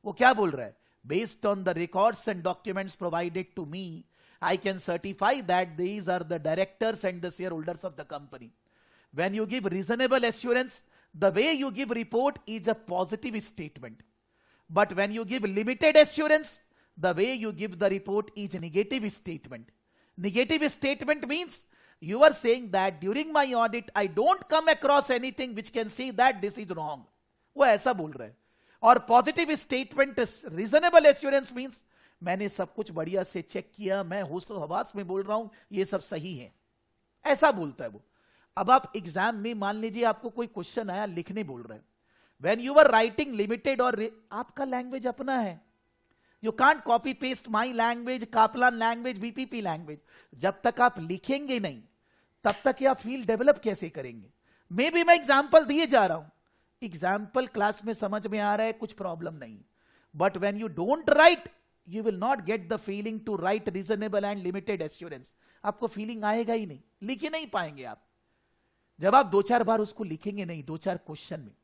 वो क्या बोल रहा है? Based on the records and documents provided to me, I can certify that these are the directors and the shareholders of the company. When you give reasonable assurance, the way you give report is a positive statement. But when you give limited assurance, the way you give the report is a negative statement. Negative statement means you are saying that during my audit, I don't come across anything which can say that this is wrong. वो ऐसा बोल रहा है. और positive statement, reasonable assurance means मैंने सब कुछ बढ़िया से चेक किया, मैं होशो हवास में बोल रहा हूं, ये सब सही है, ऐसा बोलता है वो. अब आप एग्जाम में मान लीजिए आपको कोई क्वेश्चन आया, लिखने बोल रहे हैं, when you are writing limited, और आपका लैंग्वेज अपना है, you can't copy paste my language, Kaplan language, BPP language. जब तक आप लिखेंगे नहीं तब तक आप फील्ड डेवलप कैसे करेंगे? मे बी मैं एग्जाम्पल दिए जा रहा हूं, एग्जाम्पल क्लास में समझ में आ रहा है, कुछ प्रॉब्लम नहीं. But when you don't write, you will not get the feeling to write reasonable and limited assurance. आपको फीलिंग आएगा ही नहीं, लिख ही नहीं पाएंगे आप, जब आप 2-4 बार उसको लिखेंगे नहीं, 2-4 क्वेश्चन में.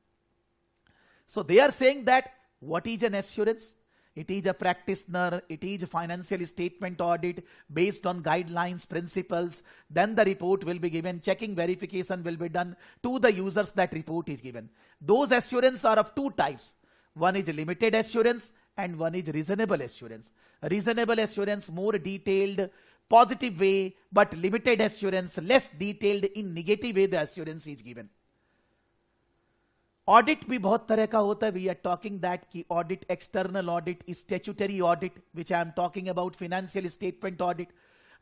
So they are saying that what is an assurance? It is a practitioner, it is a financial statement audit based on guidelines, principles. Then the report will be given, checking verification will be done to the users that report is given. Those assurance are of 2 types. One is limited assurance and one is reasonable assurance. Reasonable assurance more detailed, positive way, but limited assurance less detailed, in negative way the assurance is given. Audit भी बहुत तरह का होता है. We are talking that की audit, external audit, statutory audit, which I am talking about financial statement audit.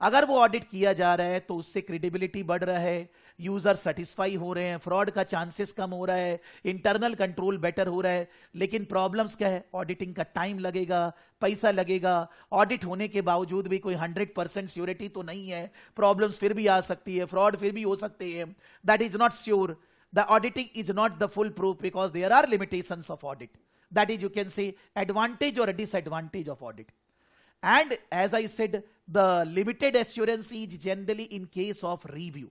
अगर वो audit किया जा रहा है तो उससे क्रेडिबिलिटी बढ़ रहा है, यूजर सेटिस्फाई हो रहे हैं, फ्रॉड का चांसेस कम हो रहा है, इंटरनल कंट्रोल बेटर हो रहा है. लेकिन प्रॉब्लम्स क्या है? ऑडिटिंग का टाइम लगेगा, पैसा लगेगा. ऑडिट होने के बावजूद भी कोई 100% श्योरिटी तो नहीं है, प्रॉब्लम्स फिर भी आ सकती है, फ्रॉड फिर भी हो सकते हैं. That is not sure. The auditing is not the full proof because there are limitations of audit. That is, you can say, advantage or a disadvantage of audit. And as I said, the limited assurance is generally in case of review.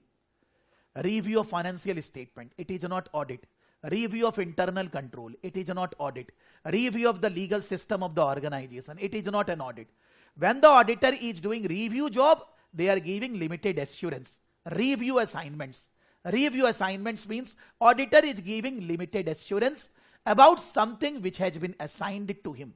Review of financial statement, it is not audit. Review of internal control, it is not audit. Review of the legal system of the organization, it is not an audit. When the auditor is doing review job, they are giving limited assurance. Review assignments. Review assignments means auditor is giving limited assurance about something which has been assigned to him.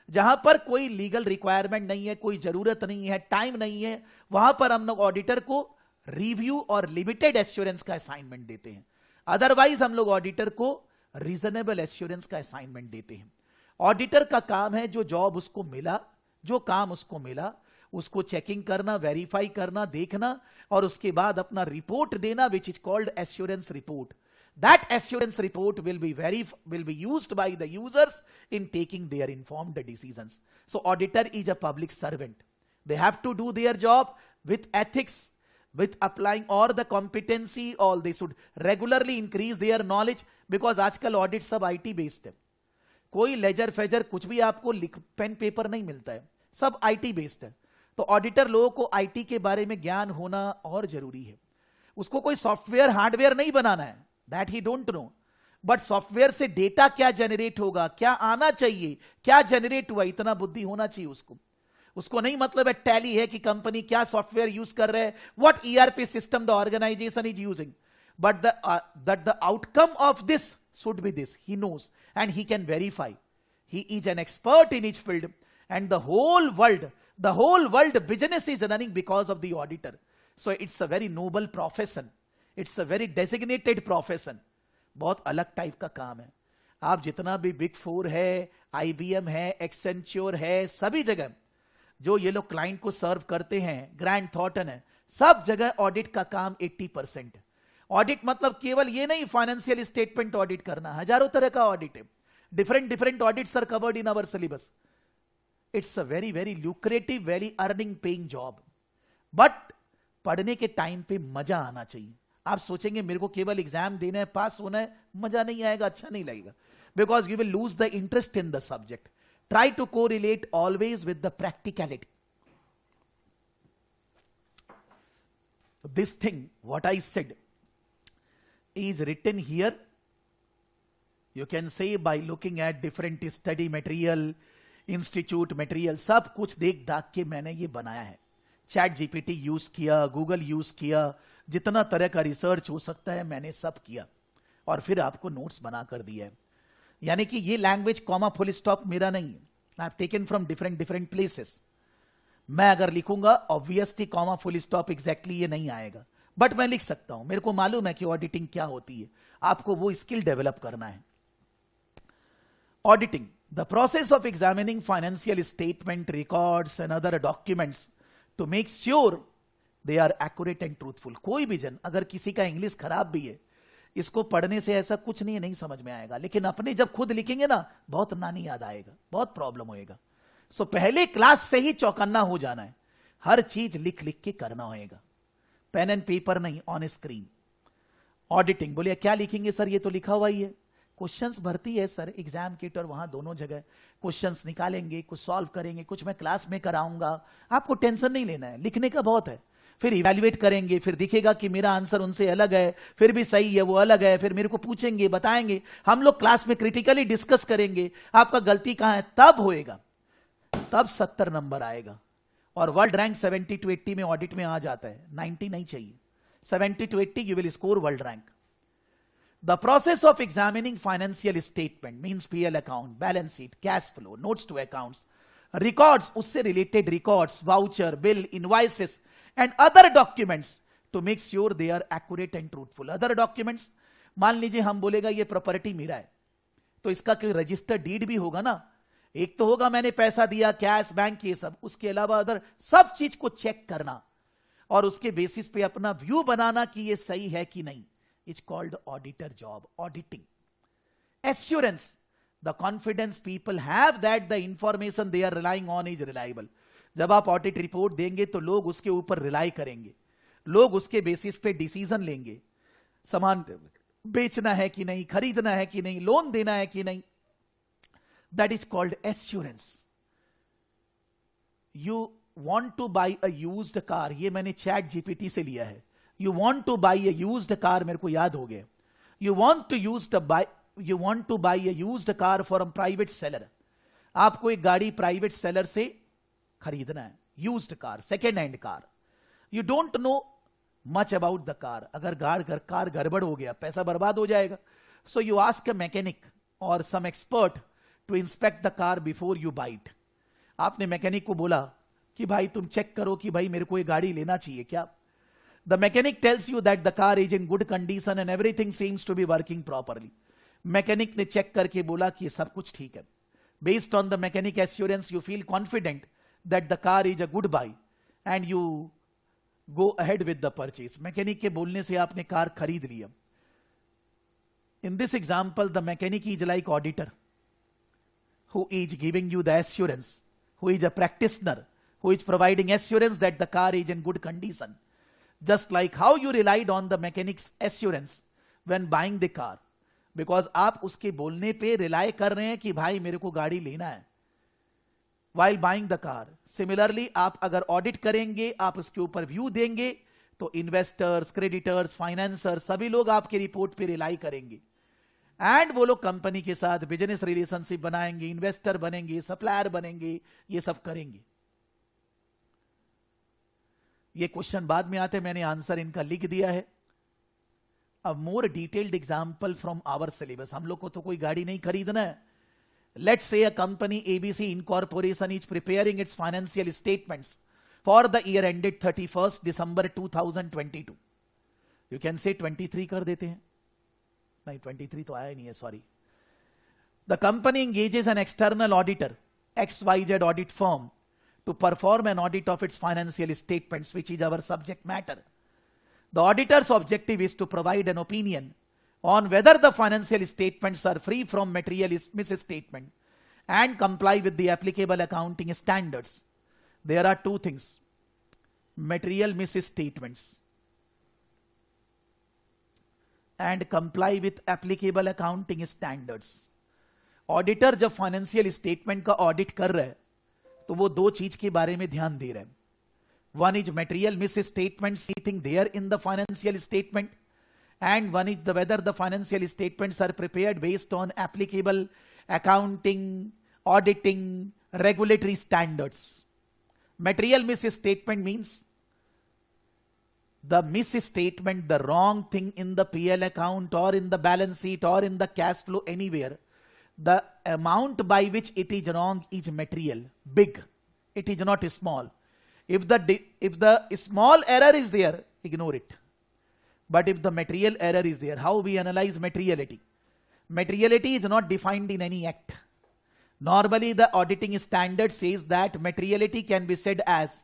जहां पर कोई legal requirement नहीं है, कोई जरूरत नहीं है, time नहीं है, वहां पर हम लोग ऑडिटर को रिव्यू और लिमिटेड एश्योरेंस का असाइनमेंट देते हैं. अदरवाइज हम लोग ऑडिटर को रीजनेबल एश्योरेंस का असाइनमेंट देते हैं. ऑडिटर का काम है, जो जॉब उसको मिला, जो काम उसको मिला, उसको चेकिंग करना, वेरीफाई करना, देखना, और उसके बाद अपना रिपोर्ट देना, which is called assurance report. That assurance report will be used by the users in taking their informed decisions. So auditor is a public servant. They have to do their job with ethics, with applying all the competency, all they should regularly increase their knowledge, because आजकल audit सब IT based है. कोई laser phasor कुछ भी आपको pen paper नहीं मिलता है, सब IT बेस्ड है. तो ऑडिटर लोगों को IT के बारे में ज्ञान होना और जरूरी है. उसको कोई सॉफ्टवेयर हार्डवेयर नहीं बनाना है, that he don't know, but software से डेटा क्या जनरेट होगा, क्या आना चाहिए, क्या जनरेट हुआ, इतना बुद्धि होना चाहिए उसको. उसको नहीं मतलब है टैली है कि कंपनी क्या सॉफ्टवेयर यूज कर रहे हैं, what ERP system the organisation is using, but the outcome of this should be this. He knows and he can verify. He is an expert in each field, and the whole world business is running because of the auditor. So it's a very noble profession. It's a very designated profession. बहुत अलग type का काम है. आप जितना भी big four है, IBM है, एक्सेंच्योर है, सभी जगह जो ये लोग क्लाइंट को सर्व करते हैं, ग्रैंड थॉर्टन है, सब जगह ऑडिट का काम 80% है. ऑडिट मतलब केवल ये नहीं फाइनेंशियल स्टेटमेंट ऑडिट करना, हजारों तरह का ऑडिट है. Different audits are covered in our syllabus. It's a very very lucrative, very earning paying job. But पढ़ने के टाइम पे मजा आना चाहिए. आप सोचेंगे मेरे को केवल एग्जाम देना है, पास होना है, मजा नहीं आएगा, अच्छा नहीं लगेगा, because you will lose the interest in the subject. Try to correlate always with the practicality. This thing what I said is written here. You can say by looking at different study material, institute material, सब कुछ देख दाख के मैंने ये बनाया है. Chat GPT use किया, गूगल यूज किया, जितना तरह का रिसर्च हो सकता है मैंने सब किया, और फिर आपको नोट्स बना कर दिया है. यानी कि ये लैंग्वेज कॉमा फुल स्टॉप मेरा नहीं है. I have taken from different places. मैं अगर लिखूंगा obviously comma full stop exactly ये नहीं आएगा, बट मैं लिख सकता हूं. मेरे को मालूम है कि ऑडिटिंग क्या होती है. आपको वो स्किल डेवलप करना है. Auditing, the process of examining financial statement, records and other documents to make sure they are accurate and truthful. कोई भी जन, अगर किसी का इंग्लिश खराब भी है, इसको पढ़ने से ऐसा कुछ नहीं समझ में आएगा, लेकिन अपने जब खुद लिखेंगे ना, बहुत नानी याद आएगा, बहुत प्रॉब्लम होएगा. सो पहले क्लास से ही चौकन्ना हो जाना है. हर चीज लिख लिख के करना होएगा, पेन एंड पेपर नहीं, ऑन स्क्रीन. ऑडिटिंग, बोलिए क्या लिखेंगे सर, ये तो लिखा हुआ ही है. क्वेश्चंस भरती है सर, एग्जाम किट और वहां दोनों जगह क्वेश्चंस निकालेंगे, कुछ सॉल्व करेंगे, कुछ मैं क्लास में कराऊंगा. आपको टेंशन नहीं लेना है, लिखने का बहुत है. फिर इवैल्यूएट करेंगे, फिर दिखेगा कि मेरा आंसर उनसे अलग है, फिर भी सही है, वो अलग है, फिर मेरे को पूछेंगे, बताएंगे, हम लोग क्लास में क्रिटिकली डिस्कस करेंगे, आपका गलती कहां है तब होएगा, तब 70 नंबर आएगा. और वर्ल्ड रैंक 70 to 80 में ऑडिट में आ जाता है, 90 नहीं चाहिए. 70 to 80 you will score world rank. The process of examining financial statement means PL account, balance sheet, cash flow, notes to accounts, records, उससे related records, voucher, bill, invoices and other documents to make sure they are accurate and truthful. Other documents, मान लीजिए हम बोलेगा ये property मेरा है, तो इसका कोई रजिस्टर्ड डीड भी होगा ना. एक तो होगा मैंने पैसा दिया, कैश, बैंक, ये सब, उसके अलावा अदर सब चीज को चेक करना और उसके बेसिस पे अपना व्यू बनाना कि ये सही है कि नहीं. It's called auditor job, auditing. Assurance, the confidence people have that the information they are relying on is reliable. जब आप ऑडिट रिपोर्ट देंगे तो लोग उसके ऊपर रिलाई करेंगे, लोग उसके बेसिस पे डिसीजन लेंगे, सामान बेचना है कि नहीं, खरीदना है कि नहीं, लोन देना है कि नहीं. That is called assurance. You want to buy a used car, ये मैंने चैट जीपीटी से लिया है. You want to buy a used car, मेरे को याद हो गया. You want to buy a used car from private seller. आपको एक गाड़ी प्राइवेट सेलर से खरीदना है, used car, second hand car. You don't know much about the car. अगर कार गड़बड़ हो गया, पैसा बर्बाद हो जाएगा. So you ask a mechanic or some expert to inspect the car before you buy it. आपने मैकेनिक को बोला कि भाई तुम चेक करो कि भाई मेरे को ये गाड़ी लेना चाहिए क्या. The mechanic tells you that the car is in good condition and everything seems to be working properly. Mechanic ने चेक करके बोला कि ये सब कुछ ठीक है. Based on the mechanic assurance you feel confident that the car is a good buy and you go ahead with the purchase. Mechanic के बोलने से आपने कार खरीद लिया. In this example, the mechanic is like auditor who is giving you the assurance, who is a practitioner, who is providing assurance that the car is in good condition. Just like how you relied on the mechanic's assurance when buying the car, because आप उसके बोलने पे rely कर रहे हैं कि भाई मेरे को गाड़ी लेना है while buying the car. Similarly, आप अगर ऑडिट करेंगे, आप उसके ऊपर व्यू देंगे, तो इन्वेस्टर्स, क्रेडिटर्स, फाइनेंसर्स सभी लोग आपकी रिपोर्ट पे रिलाई करेंगे एंड वो लोग कंपनी के साथ बिजनेस रिलेशनशिप बनाएंगे, इन्वेस्टर बनेंगे, सप्लायर बनेंगे, ये सब करेंगे. ये क्वेश्चन बाद में आते, मैंने आंसर इनका लिख दिया है. अब more detailed example from our syllabus. हम लोग को तो कोई गाड़ी नहीं खरीदना है. Let's say a company ABC incorporation is preparing it's financial statements for the year ended 31st December 2022. You can से 23 कर देते हैं. नहीं, 23 तो आया नहीं है, sorry. The company engages an external auditor XYZ audit firm to perform an audit of its financial statements, which is our subject matter. The auditor's objective is to provide an opinion on whether the financial statements are free from material misstatement and comply with the applicable accounting standards. There are two things: material misstatements and comply with applicable accounting standards. Auditor जब financial statement का audit कर रहा है तो वो दो चीज के बारे में ध्यान दे रहे हैं. One is material misstatement something there in the financial statement and one is the whether the financial statements are prepared based on applicable accounting, auditing, regulatory standards. Material misstatement means the misstatement, the wrong thing in the PL account or in the balance sheet or in the cash flow anywhere. The amount by which it is wrong is material, big. It is not small. If the small error is there, ignore it. But if the material error is there, how we analyze materiality? Materiality is not defined in any act. Normally, the auditing standard says that materiality can be said as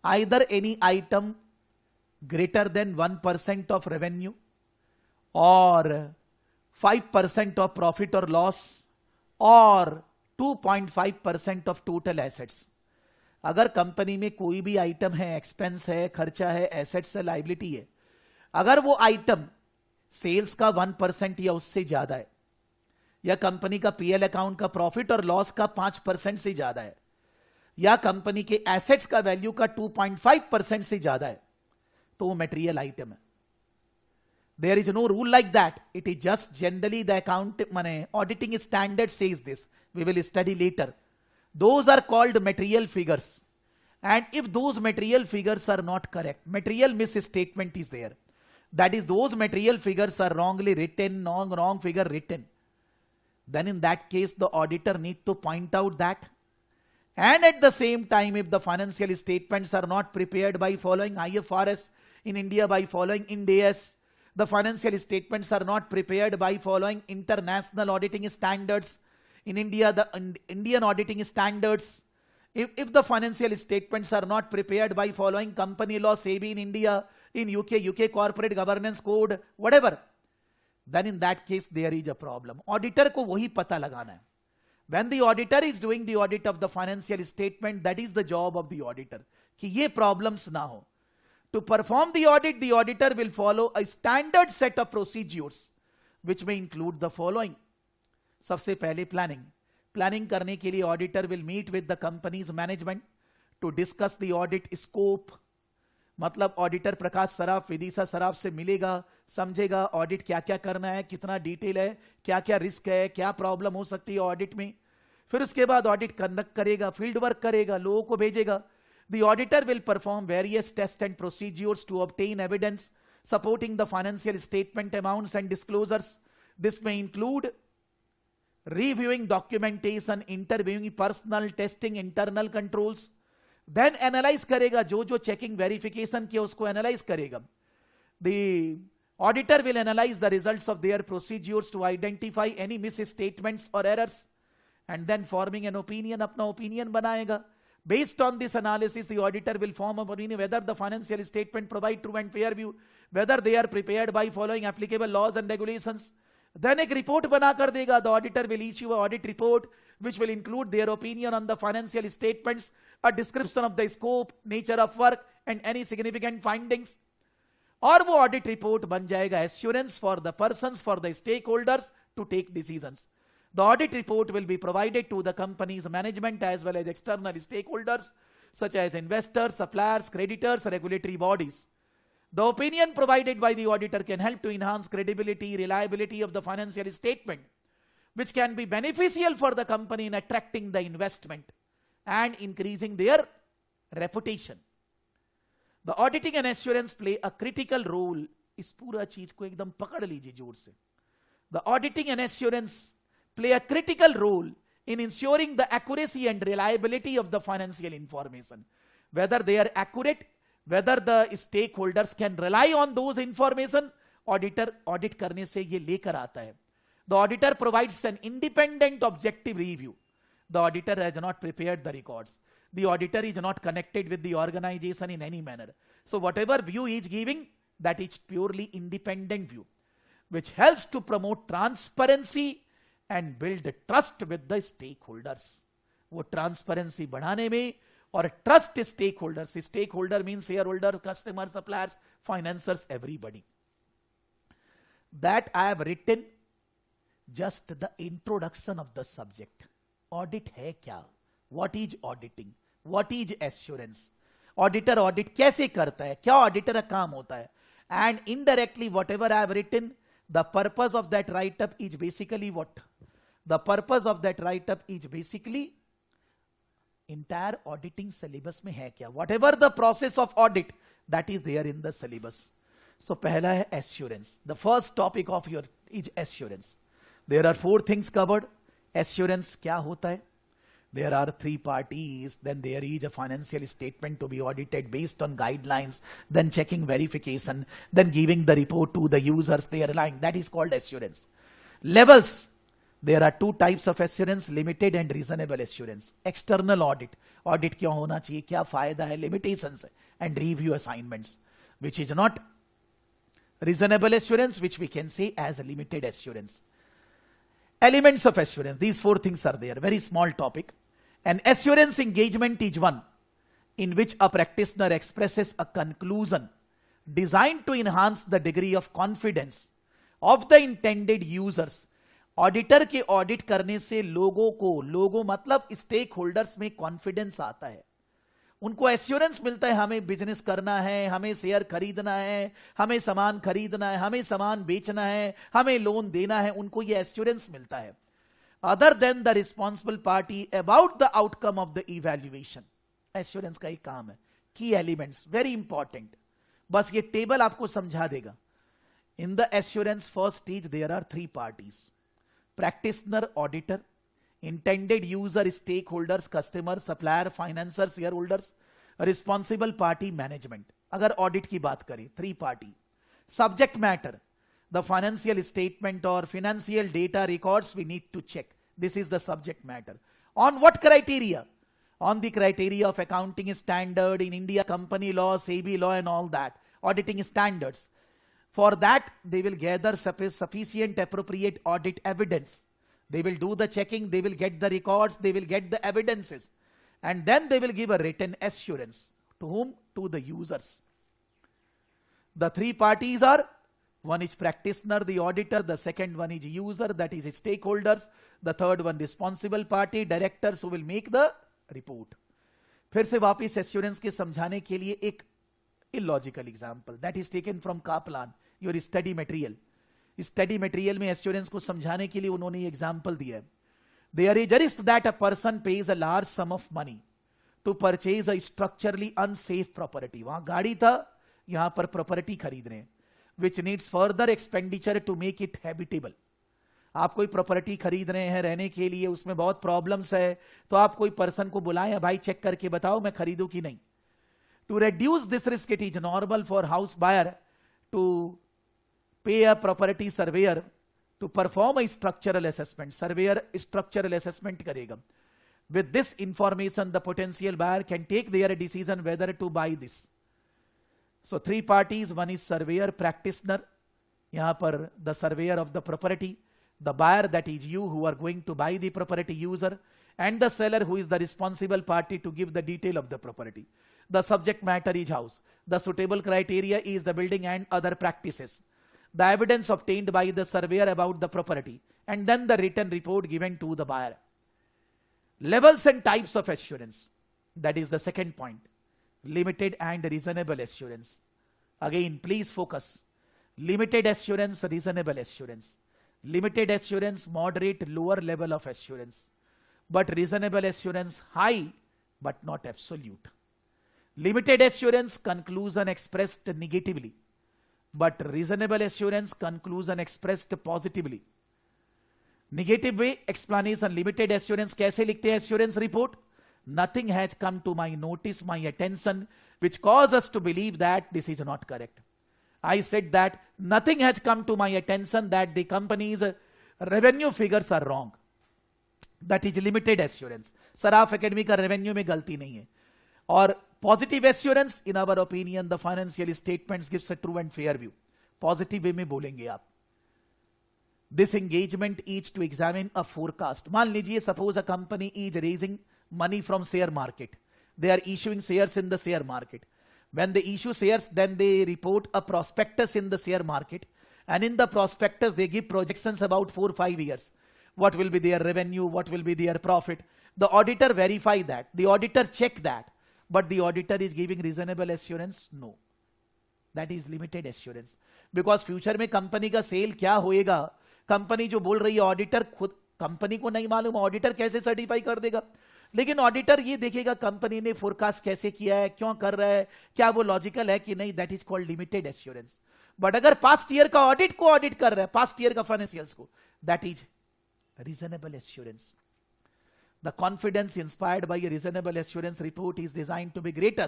either any item greater than 1% of revenue or 5% of profit or loss और 2.5% of total assets. अगर company में कोई भी item है, expense है, खर्चा है, assets है, लाइबिलिटी है, अगर वो आइटम सेल्स का 1% या उससे ज्यादा है, या कंपनी का पीएल अकाउंट का प्रॉफिट और लॉस का 5% से ज्यादा है, या कंपनी के एसेट्स का वैल्यू का 2.5% से ज्यादा है, तो वो मटेरियल आइटम है. There is no rule like that. It is just generally the auditing standard says this. We will study later. Those are called material figures. And if those material figures are not correct, material misstatement is there. That is, those material figures are wrongly written, wrong figure written. Then in that case, the auditor need to point out that. And at the same time, if the financial statements are not prepared by following IFRS in India, by following Ind AS, the financial statements are not prepared by following international auditing standards. In India, the Indian auditing standards. If the financial statements are not prepared by following company law, SEBI in India, in UK corporate governance code, whatever, then in that case there is a problem. Auditor को वही पता लगाना है. When the auditor is doing the audit of the financial statement, that is the job of the auditor. कि ये problems ना हो. To perform the audit, the auditor will follow a standard set of procedures, which may include the following. सबसे पहले planning. Planning करने के लिए auditor will meet with the company's management to discuss the audit scope. मतलब auditor प्रकाश सराफ, विदिशा सराफ से मिलेगा, समझेगा audit क्या क्या करना है, कितना डिटेल है, क्या क्या रिस्क है, क्या प्रॉब्लम हो सकती है ऑडिट में. फिर उसके बाद ऑडिट कंडक्ट करेगा, फील्ड वर्क करेगा, लोगों को भेजेगा. The auditor will perform various tests and procedures to obtain evidence supporting the financial statement amounts and disclosures. This may include reviewing documentation, interviewing personnel, testing internal controls. Then analyze करेगा, जो जो checking verification किया उसको analyze करेगा. The auditor will analyze the results of their procedures to identify any misstatements or errors and then forming an opinion, अपना opinion बनाएगा. Based on this analysis, the auditor will form an opinion whether the financial statement provide true and fair view, whether they are prepared by following applicable laws and regulations, then एक report बनाकर देगा. The auditor will issue a audit report which will include their opinion on the financial statements, a description of the scope, nature of work and any significant findings. और वो audit report बन जाएगा assurance for the persons, for the stakeholders to take decisions. The audit report will be provided to the company's management as well as external stakeholders such as investors, suppliers, creditors, regulatory bodies. The opinion provided by the auditor can help to enhance credibility, reliability of the financial statement, which can be beneficial for the company in attracting the investment and increasing their reputation. The auditing and assurance play a critical role. इस पूरा चीज को एकदम पकड़ लीजिए जोर से. The auditing and assurance play a critical role in ensuring the accuracy and reliability of the financial information. Whether they are accurate, whether the stakeholders can rely on those information, auditor audit करने से ये लेकर आता है. The auditor provides an independent objective review. The auditor has not prepared the records. The auditor is not connected with the organization in any manner. So whatever view he is giving, that is purely independent view, which helps to promote transparency and build trust with the stakeholders. वो transparency बढ़ाने में और trust stakeholders. Stakeholder means shareholder, customer, suppliers, financiers, everybody. That I have written just the introduction of the subject. Audit है क्या? What is auditing? What is assurance? Auditor audit कैसे करता है? क्या auditor का काम होता है? And indirectly whatever I have written, the purpose of that write-up is basically what? The purpose of that write-up is basically entire auditing syllabus में है क्या? Whatever the process of audit, that is there in the syllabus. So पहला है assurance. The first topic of your is assurance. There are 4 things covered. Assurance क्या होता है? There are 3 parties. Then there is a financial statement to be audited based on guidelines. Then checking verification. Then giving the report to the users they are relying. That is called assurance. Levels. There are 2 types of assurance, limited and reasonable assurance. External audit. Audit क्यों होना चाहिए? क्या फायदा है? Limitations and review assignments. Which is not reasonable assurance, which we can say as a limited assurance. Elements of assurance. These 4 things are there. Very small topic. An assurance engagement is one in which a practitioner expresses a conclusion designed to enhance the degree of confidence of the intended users. Auditor के audit करने से लोगों मतलब stake holders में confidence आता है. उनको assurance मिलता है हमें बिजनेस करना है, हमें शेयर खरीदना है, हमें सामान खरीदना है, हमें सामान बेचना है, हमें लोन देना है. उनको ये एश्योरेंस मिलता है. Other than the responsible party about the outcome of the evaluation. Assurance का एक काम है. की एलिमेंट्स वेरी इंपॉर्टेंट. बस ये टेबल आपको समझा देगा. In the assurance first stage there are 3 parties. Practitioner, auditor, intended user, stakeholders, customer, supplier, financer, shareholders, responsible party, management. अगर audit की बात करें 3 party. Subject matter, the financial statement or financial data records we need to check. This is the subject matter. On what criteria? On the criteria of accounting standard in India, company law, SEBI law and all that. Auditing standards. For that, they will gather sufficient appropriate audit evidence. They will do the checking, they will get the records, they will get the evidences. And then they will give a written assurance. To whom? To the users. The 3 parties are, one is practitioner, the auditor, the second one is user, that is stakeholders, the third one responsible party, directors who will make the report. फिर से वापिस assurance के समझाने के लिए एक illogical example that is taken from Kaplan, your study material. Study material में assurance को समझाने के लिए उन्होंने एग्जाम्पल दिया है. There is a risk that a person pays a large sum of money to purchase a structurally unsafe property. वहां गाड़ी था, यहां पर प्रॉपर्टी खरीद रहे हैं, which needs further expenditure to make it habitable. आप कोई प्रॉपर्टी खरीद रहे हैं रहने के लिए, उसमें बहुत प्रॉब्लम्स है, तो आप कोई पर्सन को बुलाएं, भाई चेक करके बताओ मैं खरीदूं कि नहीं. To reduce this risk, it is normal for house buyer to pay a property surveyor to perform a structural assessment. Surveyor structural assessment करेगा. With this information, the potential buyer can take their decision whether to buy this. So 3 parties, one is surveyor, practitioner, यहां पर the surveyor of the property, the buyer that is you who are going to buy the property user, and the seller who is the responsible party to give the detail of the property. The subject matter is house. The suitable criteria is the building and other practices. The evidence obtained by the surveyor about the property, and then the written report given to the buyer. Levels and types of assurance. That is the second point. Limited and reasonable assurance. Again, please focus. Limited assurance, reasonable assurance. Limited assurance, moderate, lower level of assurance. But reasonable assurance, high, but not absolute. Limited assurance, conclusion expressed negatively. But reasonable assurance, conclusion expressed positively. Negative way explanation, limited assurance कैसे लिखते हैं assurance report? Nothing has come to my notice, my attention, which cause us to believe that this is not correct. I said that nothing has come to my attention that the company's revenue figures are wrong. That is limited assurance. Saraf Academy का revenue में गलती नहीं है. और positive assurance, in our opinion, the financial statements gives a true and fair view. Positive way में बोलेंगे आप. This engagement is to examine a forecast. मान लीजिए suppose a company is raising money from share market. They are issuing shares in the share market. When they issue shares, then they report a prospectus in the share market. And in the prospectus, they give projections about 4 or 5 years. What will be their revenue? What will be their profit? The auditor verify that. The auditor check that. But the auditor is giving reasonable assurance? No. That is limited assurance. Because future में company का cell क्या होएगा, company जो बोल रही है auditor खुद company को नहीं मालूम, ऑडिटर कैसे सर्टिफाई कर देगा. लेकिन ऑडिटर ये देखेगा कंपनी ने फोरकास्ट कैसे किया है, क्यों कर रहा है, क्या वो लॉजिकल है कि नहीं. That is called limited assurance. But अगर पास्ट ईयर का ऑडिट को ऑडिट कर रहा है, पास्ट ईयर का फाइनेंशियल्स को, that is reasonable assurance. The confidence inspired by a reasonable assurance report is designed to be greater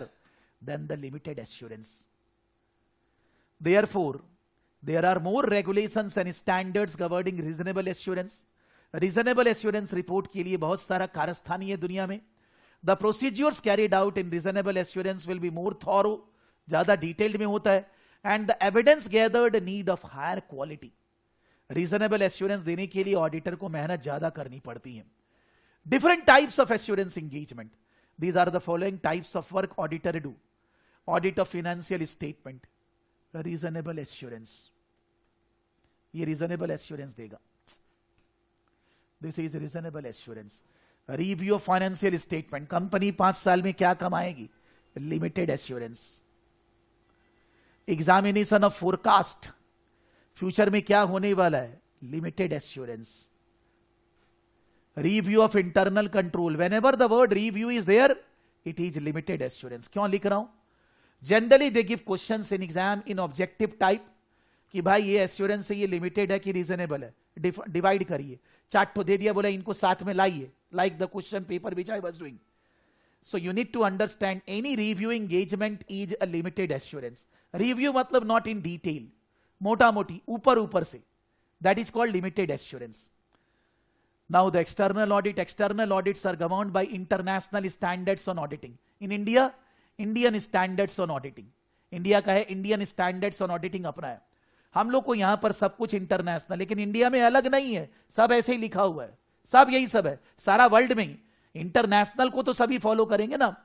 than the limited assurance. Therefore, there are more regulations and standards governing reasonable assurance. Reasonable assurance report के लिए बहुत सारा कारस्थानी है दुनिया में. The procedures carried out in reasonable assurance will be more thorough, ज़्यादा detailed में होता है, and the evidence gathered need of higher quality. Reasonable assurance देने के लिए ऑडिटर को मेहनत ज्यादा करनी पड़ती है. Different types of assurance engagement. These are the following types of work auditor do. Audit of financial statement, reasonable assurance. ये रीजनेबल एश्योरेंस देगा. This is reasonable assurance. Review of financial statement, company 5 साल में क्या कमाएगी, limited assurance. Examination of forecast, future में क्या होने वाला है, limited assurance. Review of internal control, whenever the word review is there, it is limited assurance. क्यों लिख रहा हूं, generally they give questions in exam in objective type कि भाई ये एश्योरेंस है, ये लिमिटेड है कि रीजनेबल है, डिवाइड करिए. चार्ट तो दे दिया, बोला इनको साथ में लाइए, like the question paper which I was doing. So you need to understand any review engagement is a limited assurance. Review मतलब नॉट इन डिटेल, मोटा मोटी ऊपर ऊपर से, that is called limited assurance. Now the external audit, external audits are governed by international standards on auditing. In India, Indian standards on auditing. India का है Indian standards on auditing अपना है. हम लोग को यहां पर सब कुछ इंटरनेशनल, लेकिन इंडिया में अलग नहीं है, सब ऐसे ही लिखा हुआ है, सब यही सब है, सारा वर्ल्ड में ही. इंटरनेशनल को तो सभी फॉलो करेंगे ना.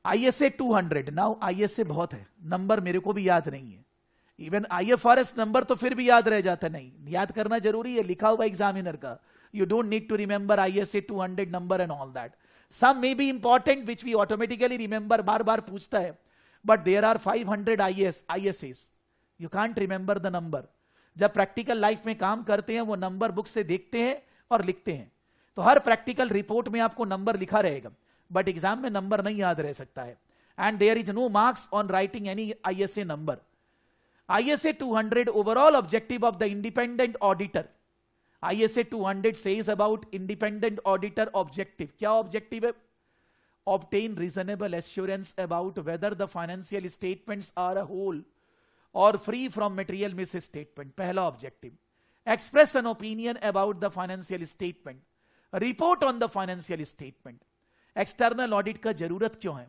ISA 200, नाउ ISA बहुत है, नंबर मेरे को भी याद नहीं है. इवन IFRS नंबर तो फिर भी याद रह जाता नहीं, याद करना जरूरी है, लिखा हुआ एग्जामिनर का. You don't need to remember ISA 200 number and all that. Some may be important which we automatically remember, बार बार पूछता है, but there are 500 ISAs. You can't remember the number. जब प्रैक्टिकल लाइफ में काम करते हैं, वो नंबर बुक से देखते हैं और लिखते हैं. तो हर प्रैक्टिकल रिपोर्ट में आपको नंबर लिखा रहेगा, बट एग्जाम में नंबर नहीं याद रह सकता है. And there is no marks on writing any ISA number. ISA 200 overall objective of the independent auditor. ISA 200 says about independent auditor objective. क्या objective है? Obtain reasonable assurance about whether the financial statements are a whole or free from material misstatement. पहला objective. Express an opinion about the financial statement. Report on the financial statement. External audit का जरूरत क्यों है?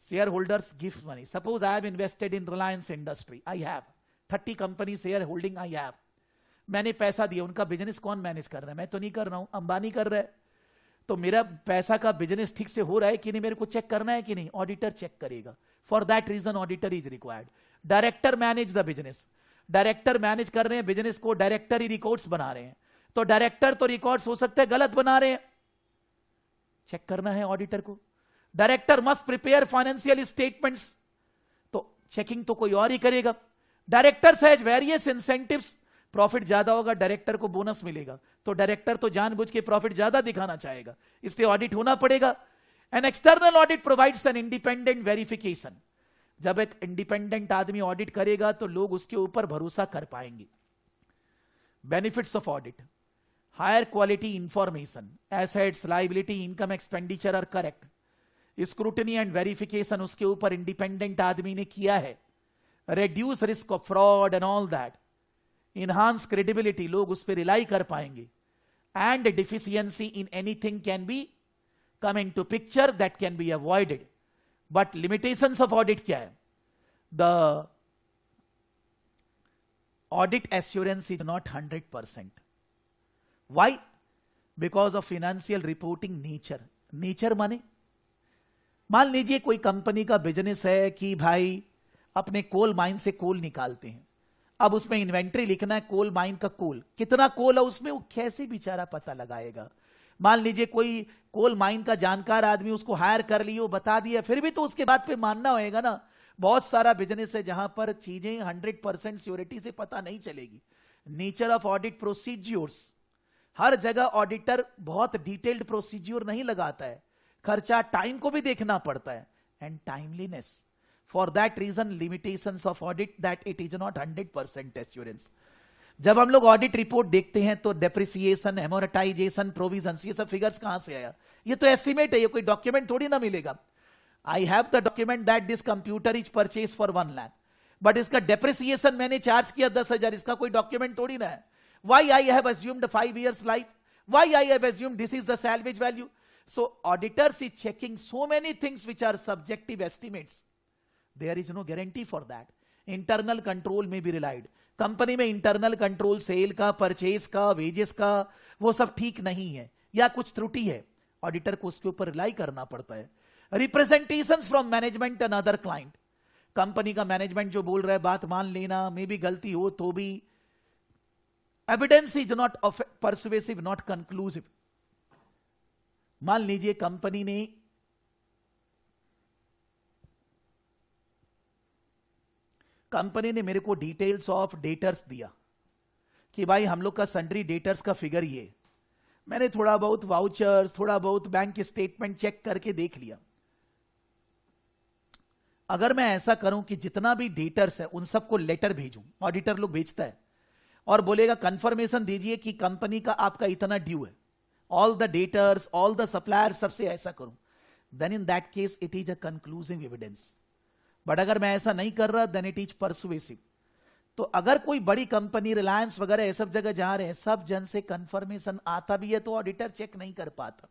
Shareholders give money. Suppose I have invested in Reliance Industry. I have 30 company share holding I have, मैंने पैसा दिया, उनका business कौन manage कर रहा है? मैं तो नहीं कर रहा हूं, अंबानी कर रहा है। तो मेरा पैसा का बिजनेस ठीक से हो रहा है कि नहीं, मेरे को चेक करना है कि नहीं, ऑडिटर चेक करेगा। For that reason auditor is required. Director manage the business, director manage कर रहे हैं बिजनेस को, डायरेक्टर ही रिकॉर्ड्स बना रहे हैं, तो डायरेक्टर तो रिकॉर्ड्स हो सकते हैं गलत बना रहे हैं, चेक करना है ऑडिटर को। Director must prepare financial statements, तो चेकिंग तो कोई और ही करेगा। Directors has various incentives, profit ज्यादा होगा डायरेक्टर को बोनस मिलेगा, तो डायरेक्टर तो जानबूझ के प्रॉफिट ज्यादा दिखाना चाहेगा, इसलिए ऑडिट होना पड़ेगा। An external audit provides an independent verification, जब एक इंडिपेंडेंट आदमी ऑडिट करेगा तो लोग उसके ऊपर भरोसा कर पाएंगे। Benefits of audit, higher quality information, assets, liability, income, expenditure are correct, scrutiny and verification उसके ऊपर इंडिपेंडेंट आदमी ने किया है, reduce risk of fraud and all that, enhance credibility, लोग उस पर रिलाई कर पाएंगे, and deficiency in anything can be come into picture that can be avoided. But limitations of audit क्या है? The audit assurance is not 100%. Why? Because of financial reporting nature. Nature माने, मान लीजिए कोई कंपनी का business है कि भाई अपने कोल माइन से कोल निकालते हैं, अब उसमें इन्वेंट्री लिखना है, कोल माइन का कोल कितना कोल है उसमें, वो कैसे बेचारा पता लगाएगा? मान लीजिए कोई कोल माइन का जानकार आदमी, उसको हायर कर लियो, बता दिया, फिर भी तो उसके बाद पे मानना होएगा ना। बहुत सारा बिजनेस है जहां पर चीजें 100% श्योरिटी से पता नहीं चलेगी। नेचर ऑफ ऑडिट प्रोसीज्योर्स, हर जगह ऑडिटर बहुत डिटेल्ड प्रोसीज्योर नहीं लगाता है, खर्चा टाइम को भी देखना पड़ता है, and timeliness. For that reason, limitations of audit that it is not 100% assurance. जब हम लोग ऑडिट रिपोर्ट देखते हैं तो डेप्रिसिएशन, एमोनेटाइजेशन, प्रोविजंस, ये सब फिगर्स कहां से आया? ये तो एस्टिमेट है, ये कोई डॉक्यूमेंट थोड़ी ना मिलेगा। I have the document that this computer is purchase for 1 lakh, but इसका डेप्रिसिएशन मैंने चार्ज किया 10,000, इसका कोई डॉक्यूमेंट थोड़ी ना है। Why I have assumed 5 years life, why I have assumed this is the salvage value. So auditors is checking so many things which are subjective estimates, there is no guarantee for that. Internal control में भी relied, company में internal control cell का, purchase का, wages का, वो सब ठीक नहीं है या कुछ त्रुटि है, ऑडिटर को उसके ऊपर रिलाई करना पड़ता है। Representations from management and other client, company का मैनेजमेंट जो बोल रहा है बात मान लेना, मे भी गलती हो तो भी। Evidence is not persuasive, not conclusive. मान लीजिए कंपनी ने मेरे को डिटेल्स ऑफ डेटर्स दिया कि भाई हम लोग का सन्ड्री डेटर्स का फिगर ये, मैंने थोड़ा बहुत वाउचर्स, थोड़ा बहुत बैंक स्टेटमेंट चेक करके देख लिया। अगर मैं ऐसा करूं कि जितना भी डेटर्स है उन सबको लेटर भेजूं, ऑडिटर लोग भेजता है और बोलेगा कंफर्मेशन दीजिए कि कंपनी का आपका इतना ड्यू है, all the debtors, all the suppliers, सबसे ऐसा करूं, then in that case it is a conclusive evidence. But अगर मैं ऐसा नहीं कर रहा, देन इट इज परसुएसिव। तो अगर कोई बड़ी कंपनी, रिलायंस वगैरह ये सब जगह जा रहे हैं, सब जन से कंफर्मेशन आता भी है तो ऑडिटर चेक नहीं कर पाता।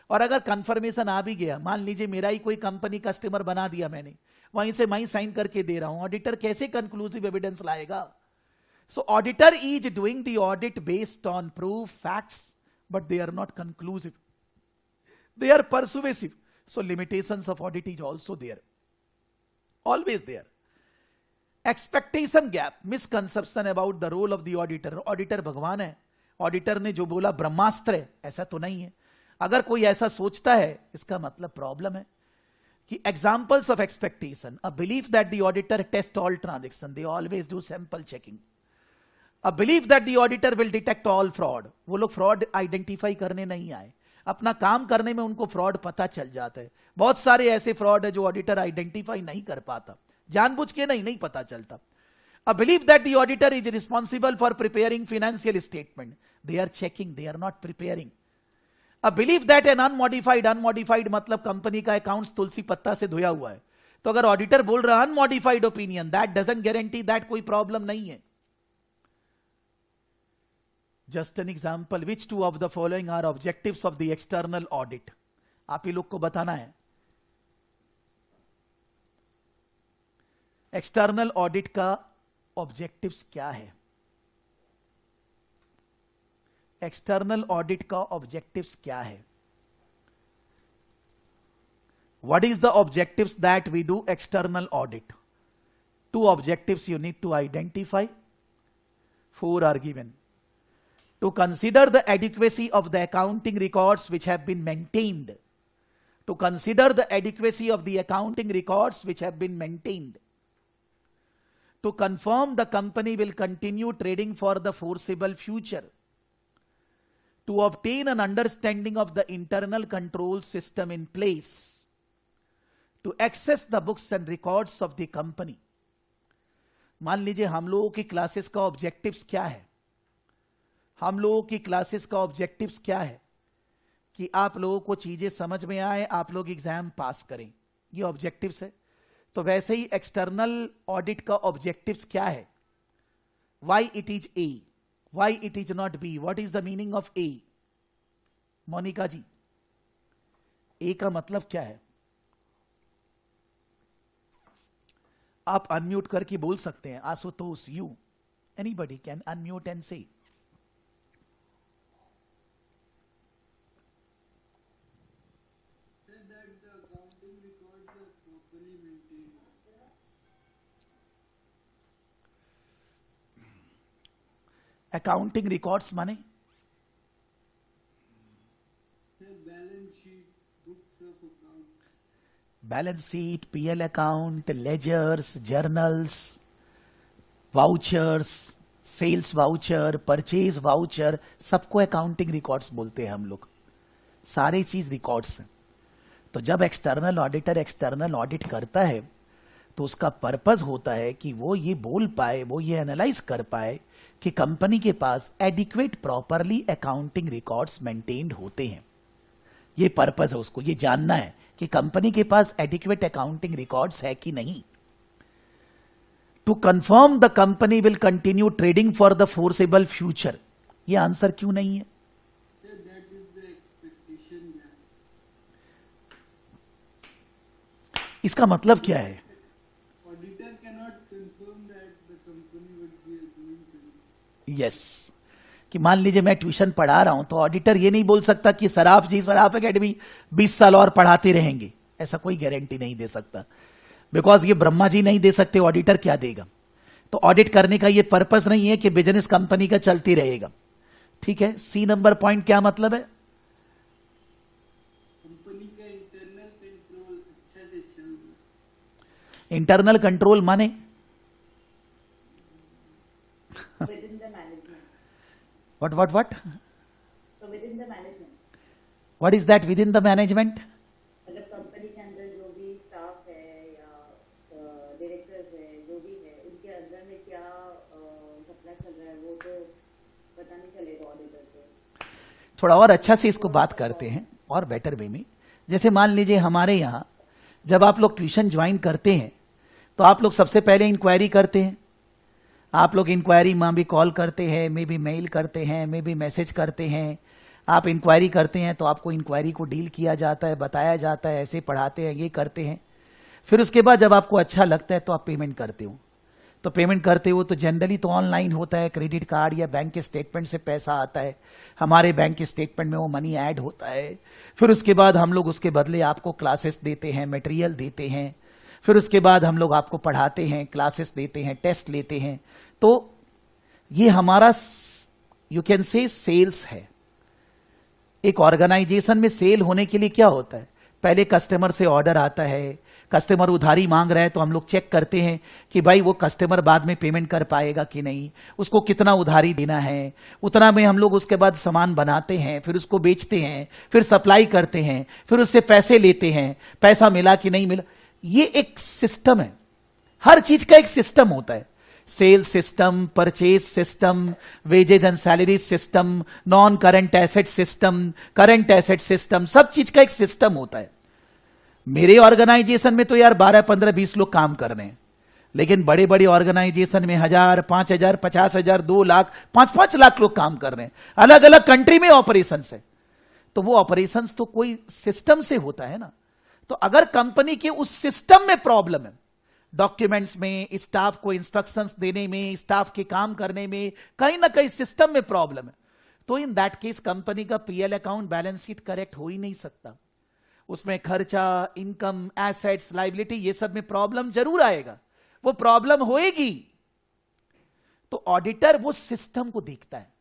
और अगर कंफर्मेशन आ भी गया, मान लीजिए मेरा ही कोई कंपनी कस्टमर बना दिया मैंने, वहीं से मैं साइन करके दे रहा हूं, ऑडिटर कैसे कंक्लूसिव एविडेंस लाएगा? So auditor is doing the audit based on proof, facts, but they are not conclusive, they are persuasive. So limitations of audit is also there, always there. Expectation gap, misconception about the role of the auditor. Auditor भगवान है, auditor ने जो बोला ब्रह्मास्त्र है, ऐसा तो नहीं है। अगर कोई ऐसा सोचता है, इसका मतलब प्रॉब्लम है। कि examples of expectation, a belief that the auditor test all transaction, they always do sample checking. A belief that the auditor will detect all fraud, वो लोग फ्रॉड आइडेंटिफाई करने नहीं आए, अपना काम करने में उनको फ्रॉड पता चल जाता है। बहुत सारे ऐसे फ्रॉड है जो ऑडिटर आइडेंटिफाई नहीं कर पाता, जानबूझ के नहीं पता चलता। A believe that the auditor is responsible for preparing financial statement, they are checking, they are not preparing. A believe that an unmodified मतलब कंपनी का अकाउंट्स तुलसी पत्ता से धोया हुआ है, तो अगर ऑडिटर बोल रहा है unmodified opinion, that doesn't guarantee that कोई प्रॉब्लम नहीं है। Just an example, which two of the following are objectives of the external audit? आप ही लोग को बताना है। एक्सटर्नल ऑडिट का ऑब्जेक्टिव्स क्या है? एक्सटर्नल ऑडिट का ऑब्जेक्टिव्स क्या है? What is the objectives that we do external audit? Two objectives you need to identify. 4 are given. To consider the adequacy of the accounting records which have been maintained. To consider the adequacy of the accounting records which have been maintained. To confirm the company will continue trading for the foreseeable future. To obtain an understanding of the internal control system in place. To access the books and records of the company. मान लीजिए हम लोगों की classes का objectives क्या है? हम लोगों की क्लासेस का ऑब्जेक्टिव्स क्या है? कि आप लोगों को चीजें समझ में आए, आप लोग एग्जाम पास करें, ये ऑब्जेक्टिव्स है। तो वैसे ही एक्सटर्नल ऑडिट का ऑब्जेक्टिव्स क्या है? Why it is A, why it is not B, what is the meaning of A? Monika ji, A का मतलब क्या है? आप अनम्यूट करके बोल सकते हैं। Ashutosh, you, anybody can unmute and say. Accounting records माने balance sheet, PL account, ledgers, journals, vouchers, sales voucher, purchase voucher, सबको अकाउंटिंग रिकॉर्ड्स बोलते हैं हम लोग। सारी चीज रिकॉर्ड्स हैं। तो जब एक्सटर्नल ऑडिटर एक्सटर्नल ऑडिट करता है तो उसका पर्पस होता है कि वो ये बोल पाए, वो ये एनालाइज कर पाए कि कंपनी के पास adequate properly accounting records maintained होते हैं। ये पर्पस है, उसको ये जानना है कि कंपनी के पास एडिक्वेट अकाउंटिंग रिकॉर्ड्स है कि नहीं। To confirm the company will continue trading for the foreseeable future, ये आंसर क्यों नहीं है? इसका मतलब क्या है? यस, कि मान लीजिए मैं ट्यूशन पढ़ा रहा हूं तो ऑडिटर ये नहीं बोल सकता कि सराफ जी सराफ एकेडमी 20 साल और पढ़ाते रहेंगे, ऐसा कोई गारंटी नहीं दे सकता। बिकॉज ये ब्रह्मा जी नहीं दे सकते, ऑडिटर क्या देगा? तो ऑडिट करने का ये पर्पस नहीं है कि बिजनेस कंपनी का चलती रहेगा। ठीक है, सी नंबर पॉइंट क्या मतलब है? कंपनी का इंटरनल कंट्रोल अच्छा से चल रहा। इंटरनल कंट्रोल माने what So within the management, what is that within the management? मतलब कंपनी के अंदर जो भी स्टाफ है या डायरेक्टर्स है, जो भी है, उनके अंदर में क्या घटना चल रहा है वो तो पता नहीं चलेगा ऑडिटर को। थोड़ा और अच्छा से इसको बात करते हैं और बेटर वे में। जैसे मान लीजिए हमारे यहां जब आप लोग ट्यूशन ज्वाइन करते हैं तो आप लोग सबसे पहले इंक्वायरी करते हैं। आप लोग इंक्वायरी में भी कॉल करते हैं, मे भी मेल करते हैं, मे भी मैसेज करते हैं। आप इंक्वायरी करते हैं तो आपको इंक्वायरी को डील किया जाता है, बताया जाता है, ऐसे पढ़ाते हैं, ये करते हैं। फिर उसके बाद जब आपको अच्छा लगता है तो आप पेमेंट करते हो। तो पेमेंट करते हो तो जनरली तो ऑनलाइन होता है, क्रेडिट कार्ड या बैंक के स्टेटमेंट से पैसा आता है। हमारे बैंक के स्टेटमेंट में वो मनी ऐड होता है। फिर उसके बाद हम लोग उसके बदले आपको क्लासेस देते हैं, मटेरियल देते हैं। फिर उसके बाद हम लोग आपको पढ़ाते हैं, क्लासेस देते हैं, टेस्ट लेते हैं। तो ये हमारा यू कैन से सेल्स है। एक ऑर्गेनाइजेशन में सेल होने के लिए क्या होता है? पहले कस्टमर से ऑर्डर आता है, कस्टमर उधारी मांग रहा है तो हम लोग चेक करते हैं कि भाई वो कस्टमर बाद में पेमेंट कर पाएगा कि नहीं, उसको कितना उधारी देना है। उतना में हम लोग उसके बाद सामान बनाते हैं, फिर उसको बेचते हैं, फिर सप्लाई करते हैं, फिर उससे पैसे लेते हैं, पैसा मिला कि नहीं मिला। ये एक सिस्टम है, हर चीज का एक सिस्टम होता है। Sales system, purchase system, wages and salary system, non current asset system, current asset system, सब चीज का एक सिस्टम होता है। मेरे ऑर्गेनाइजेशन में तो यार 12, 15, 20 लोग काम कर रहे हैं, लेकिन बड़े बड़े ऑर्गेनाइजेशन में 1000, 5000, 50,000, 2 लाख, 5-5 लाख लोग काम कर रहे हैं। अलग अलग कंट्री में ऑपरेशन है। तो वो ऑपरेशन तो कोई सिस्टम से होता है ना। तो अगर कंपनी के उस सिस्टम में प्रॉब्लम है, डॉक्यूमेंट्स में, स्टाफ को इंस्ट्रक्शंस देने में, स्टाफ के काम करने में, कहीं ना कहीं सिस्टम में प्रॉब्लम है, तो इन दैट केस कंपनी का PL account balance sheet correct हो ही नहीं सकता। उसमें खर्चा, इनकम, एसेट्स, लायबिलिटी, ये सब में प्रॉब्लम जरूर आएगा, वो प्रॉब्लम होएगी। तो ऑडिटर वो सिस्टम को देखता है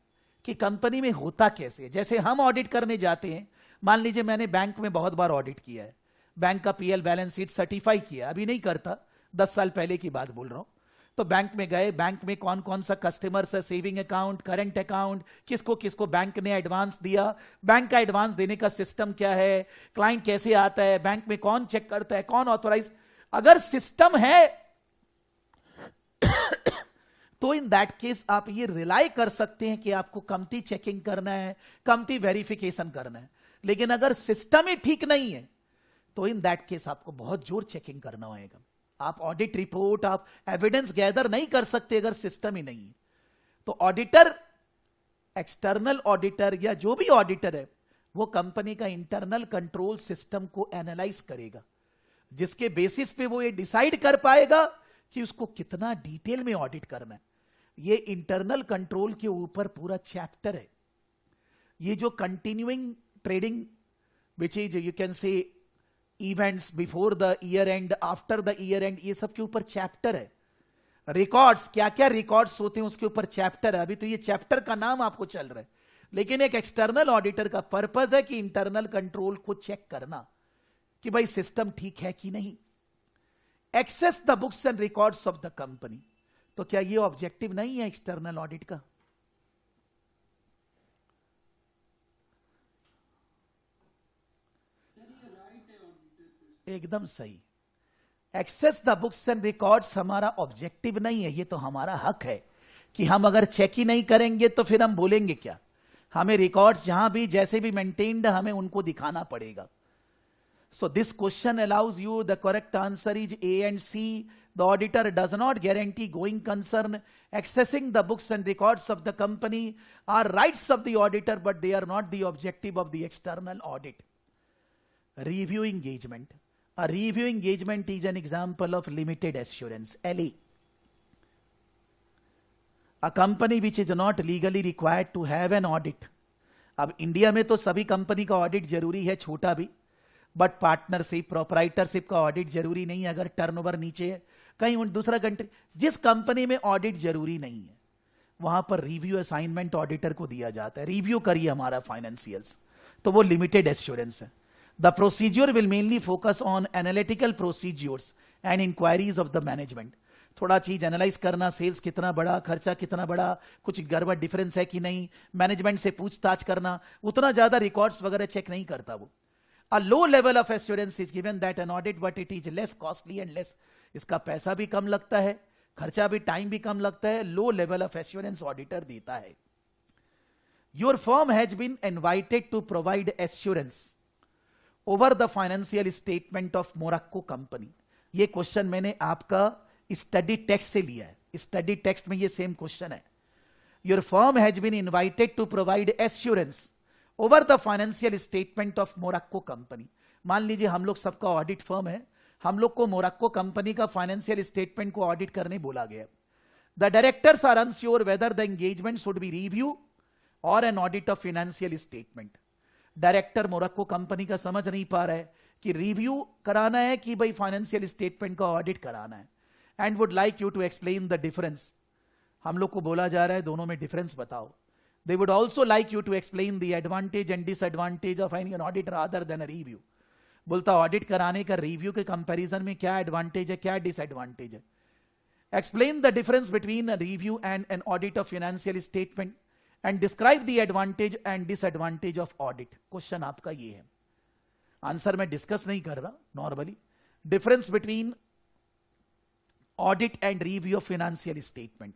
कि कंपनी में होता कैसे है। जैसे हम ऑडिट करने जाते हैं, मान लीजिए मैंने बैंक में बहुत बार ऑडिट किया है, बैंक का पीएल बैलेंस शीट सर्टिफाई किया, अभी नहीं करता, 10 साल पहले की बात बोल रहा हूं। तो बैंक में गए, बैंक में कौन कौन सा कस्टमर्स है, सेविंग अकाउंट, करंट अकाउंट, किसको किसको बैंक ने एडवांस दिया, बैंक का एडवांस देने का सिस्टम क्या है, क्लाइंट कैसे आता है, बैंक में कौन चेक करता है, कौन ऑथोराइज, अगर सिस्टम है तो इन दैट केस आप ये रिलाई कर सकते हैं कि आपको कमती चेकिंग करना है, कमती वेरिफिकेशन करना है। लेकिन अगर सिस्टम ही ठीक नहीं है तो इन दैट केस आपको बहुत जोर चेकिंग करना होगा। आप ऑडिट रिपोर्ट, आप एविडेंस गैदर नहीं कर सकते अगर सिस्टम ही नहीं है। तो ऑडिटर, एक्सटर्नल ऑडिटर या जो भी ऑडिटर है, वो कंपनी का इंटरनल कंट्रोल सिस्टम को एनालाइज करेगा, जिसके बेसिस पे वो ये डिसाइड कर पाएगा कि उसको कितना डिटेल में ऑडिट करना है। ये इंटरनल कंट्रोल के ऊपर पूरा चैप्टर है। ये जो continuing trading, which is you can से events before the year and, after the year and, ये सब के ऊपर चैप्टर है। रिकॉर्ड्स, क्या क्या रिकॉर्ड्स होते हैं उसके ऊपर चैप्टर है। अभी तो ये चैप्टर का नाम आपको चल रहा है, लेकिन एक एक्सटर्नल ऑडिटर का पर्पस है कि इंटरनल कंट्रोल को चेक करना कि भाई सिस्टम ठीक है कि नहीं। Access the books and records of the company, तो क्या ये ऑब्जेक्टिव नहीं है एक्सटर्नल ऑडिट का? सर ये राइट है ऑडिटर, एकदम सही। Access the books and records हमारा ऑब्जेक्टिव नहीं है, ये तो हमारा हक है कि हम अगर चेक ही नहीं करेंगे तो फिर हम बोलेंगे क्या। हमें रिकॉर्ड्स जहां भी जैसे भी मेंटेन्ड, हमें उनको दिखाना पड़ेगा। So this question allows you, the correct answer is A and C. The auditor does not guarantee going concern. Accessing the books and records of the company are rights of the auditor, but they are not the objective of the external audit. Review engagement. A review engagement is an example of limited assurance, LE. A company which is not legally required to have an audit. अब India में तो सभी company का audit जरूरी है, छोटा भी, but partnership, proprietorship का ऑडिट जरूरी नहीं है अगर टर्नओवर नीचे है। कहीं दूसरा कंट्री, जिस कंपनी में ऑडिट जरूरी नहीं है वहां पर रिव्यू असाइनमेंट ऑडिटर को दिया जाता है, रिव्यू करिए हमारा फाइनेंशियल्स, तो वो लिमिटेड एश्योरेंस है। The procedure will mainly focus on analytical procedures and inquiries of the management. थोड़ा चीज एनालाइज करना, सेल्स कितना बड़ा, खर्चा कितना बड़ा, कुछ गड़बड़ डिफरेंस है कि नहीं, मैनेजमेंट से पूछताछ करना, उतना ज्यादा रिकॉर्ड्स वगैरह चेक नहीं करता वो। A low level of assurance is given that an audit, but it is less costly and less, इसका पैसा भी कम लगता है, खर्चा भी, टाइम भी कम लगता है, low level of assurance auditor देता है। Your firm has been invited to provide assurance over the financial statement of Morocco company. ये क्वेश्चन मैंने आपका स्टडी टेक्स्ट से लिया है, स्टडी टेक्स्ट में ये सेम क्वेश्चन है। Your firm has been invited to provide assurance over the financial statement of Morocco company. मान लीजिए हम लोग सबका ऑडिट फर्म है, हम लोग को मोरक्को कंपनी का फाइनेंशियल स्टेटमेंट को ऑडिट करने बोला गया। The directors are unsure whether the engagement should be review or an audit of financial statement. Director Morocco company का समझ नहीं पा रहा है कि रिव्यू कराना है कि भाई फाइनेंशियल स्टेटमेंट का ऑडिट कराना है, and would like you to explain the difference. हम लोग को बोला जा रहा है दोनों में डिफरेंस बताओ। They would also like you to explain the advantage and disadvantage of an audit rather than a review. बोलता ऑडिट कराने का रिव्यू के कंपैरिजन में क्या एडवांटेज है, क्या डिसएडवांटेज है। Explain the difference between a review and an audit of financial statement and describe the advantage and disadvantage of audit. Question आपका ये है, आंसर मैं डिस्कस नहीं कर रहा normally. Difference between audit and review of financial statement.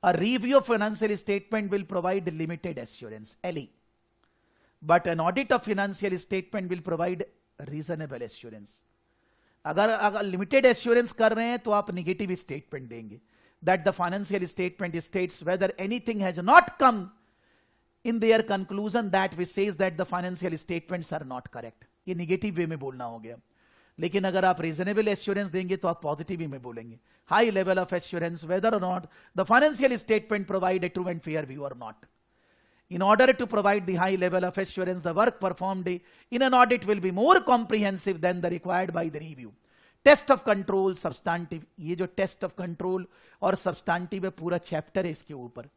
A review of financial statement will provide limited assurance, LE. But an audit of financial statement will provide reasonable assurance. अगर limited assurance कर रहे हैं तो आप negative statement देंगे, that the financial statement states whether anything has not come in their conclusion that which says that the financial statements are not correct. ये negative way में बोलना हो गया। लेकिन अगर आप रीजनेबल एश्योरेंस देंगे तो आप पॉजिटिव ही में बोलेंगे. High level of assurance whether or not the financial statement provide a true and fair view or not. In order to provide the high level of assurance, the work performed in an audit will be more comprehensive than the required by the review. Test of control, substantive. ये जो test of control और substantive है, पूरा chapter है इसके ऊपर.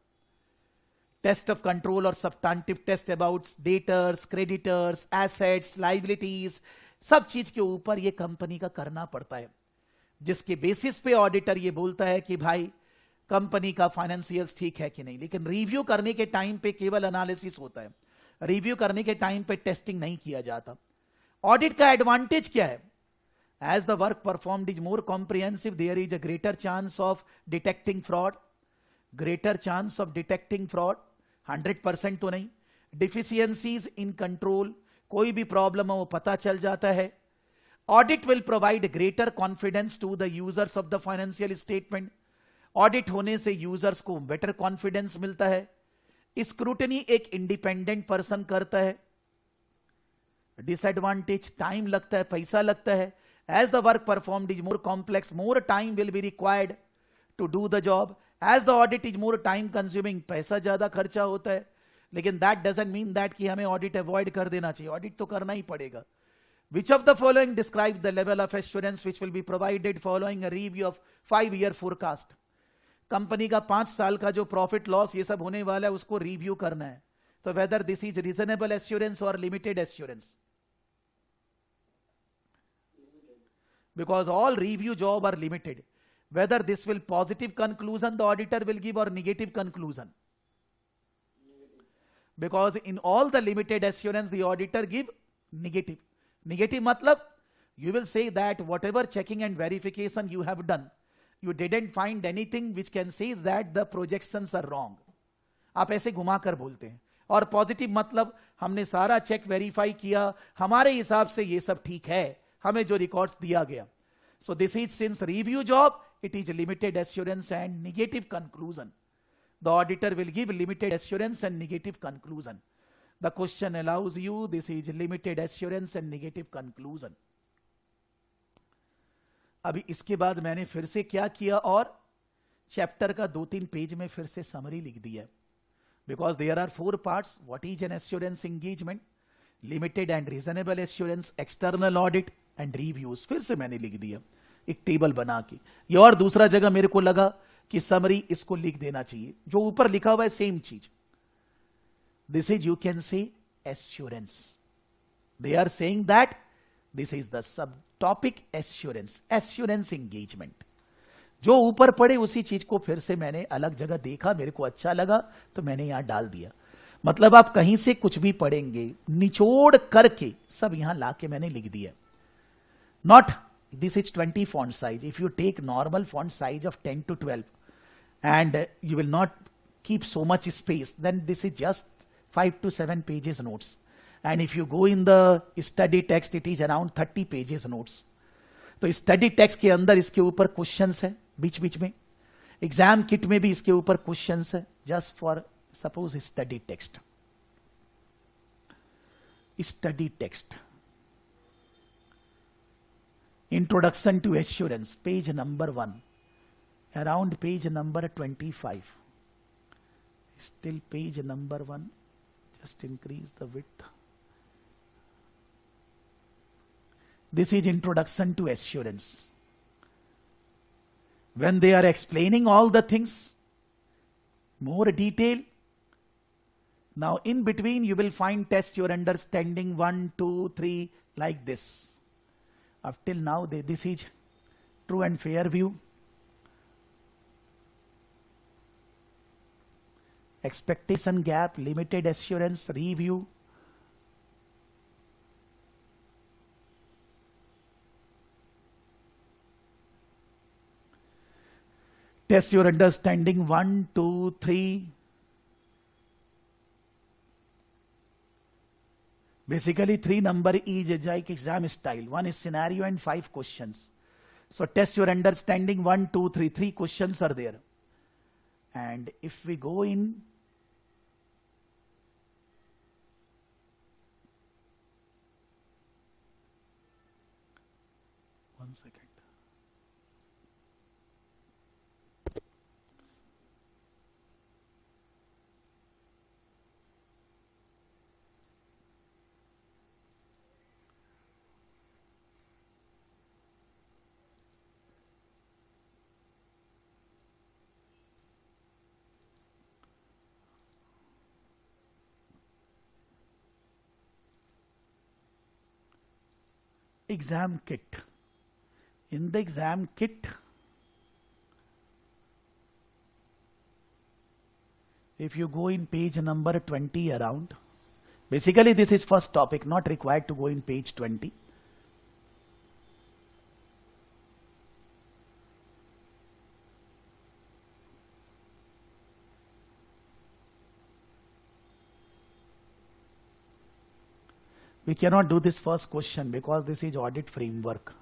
Test of control और substantive test about debtors, creditors, assets, liabilities, सब चीज के ऊपर ये कंपनी का करना पड़ता है, जिसके बेसिस पे ऑडिटर ये बोलता है कि भाई कंपनी का फाइनेंशियल्स ठीक है कि नहीं. लेकिन रिव्यू करने के टाइम पे केवल एनालिसिस होता है, रिव्यू करने के टाइम पे टेस्टिंग नहीं किया जाता. ऑडिट का एडवांटेज क्या है? As the work performed is more comprehensive, there is a greater chance of detecting fraud. Greater chance of detecting fraud, 100% तो नहीं. डिफिशियंसीज इन कंट्रोल, कोई भी प्रॉब्लम हो वो पता चल जाता है. Audit will provide greater confidence to the users of the financial statement. Audit होने से यूजर्स को बेटर कॉन्फिडेंस मिलता है. स्क्रूटनी एक इंडिपेंडेंट पर्सन करता है. डिसएडवांटेज, टाइम लगता है, पैसा लगता है. As the work performed is more complex, more time will be required to do the job. As the audit is more time consuming, पैसा ज्यादा खर्चा होता है. लेकिन दैट डजंट मीन दैट कि हमें ऑडिट अवॉइड कर देना चाहिए. ऑडिट तो करना ही पड़ेगा. Which of the following describe the level of assurance which will be provided following a review of 5-year forecast? Company का 5 साल का जो प्रॉफिट लॉस ये सब होने वाला है उसको रिव्यू करना है. तो whether this is reasonable assurance or limited assurance, because all review job are limited. Whether this will positive conclusion the auditor will give or negative conclusion, because in all the limited assurance the auditor give negative. Negative matlab, you will say that whatever checking and verification you have done, you didn't find anything which can say that the projections are wrong. आप ऐसे घुमाकर बोलते हैं. और positive मतलब हमने सारा check verify किया, हमारे हिसाब से ये सब ठीक है, हमें जो रिकॉर्ड्स दिया गया. So this is since review job, it is limited assurance and negative conclusion. The auditor will give limited assurance and negative conclusion. The question allows you, this is limited assurance and negative conclusion. अभी इसके बाद मैंने फिर से क्या किया और chapter का 2-3 पेज में फिर से समरी लिख दिया. Because there are 4 parts. What is an assurance engagement, limited and reasonable assurance, external audit and reviews. फिर से मैंने लिख दिया एक टेबल बना के. ये और दूसरा जगह मेरे को लगा कि समरी इसको लिख देना चाहिए. जो ऊपर लिखा हुआ है सेम चीज. This is, you can say, assurance. They are saying that this is the subtopic assurance, assurance engagement. जो ऊपर पड़े उसी चीज को फिर से मैंने अलग जगह देखा, मेरे को अच्छा लगा तो मैंने यहां डाल दिया. मतलब आप कहीं से कुछ भी पढ़ेंगे, निचोड़ करके सब यहां लाके मैंने लिख दिया. Not, this is 20 font size. If you take normal font size of 10 to 12 and you will not keep so much space, then this is just 5 to 7 pages notes. And if you go in the study text, it is around 30 pages notes. तो study text के अंदर इसके ऊपर questions है बीच बीच में. Exam kit में भी इसके ऊपर क्वेश्चंस है. Just for suppose study text. Study text, introduction to assurance, page number 1, around page number 25. Still page number 1. Just increase the width. This is introduction to assurance. When they are explaining all the things, more detail. Now in between you will find test your understanding 1, 2, 3 like this. Up till now this is true and fair view. Expectation gap, limited assurance, review. Test your understanding 1, 2, 3. Basically 3 number is like exam style. 1 is scenario and 5 questions. So test your understanding 1, 2, 3. 3 questions are there. And if we go in, 1 second. Exam kit. In the exam kit, if you go in page number 20 around, basically this is first topic, not required to go in page 20. We cannot do this first question because this is audit framework.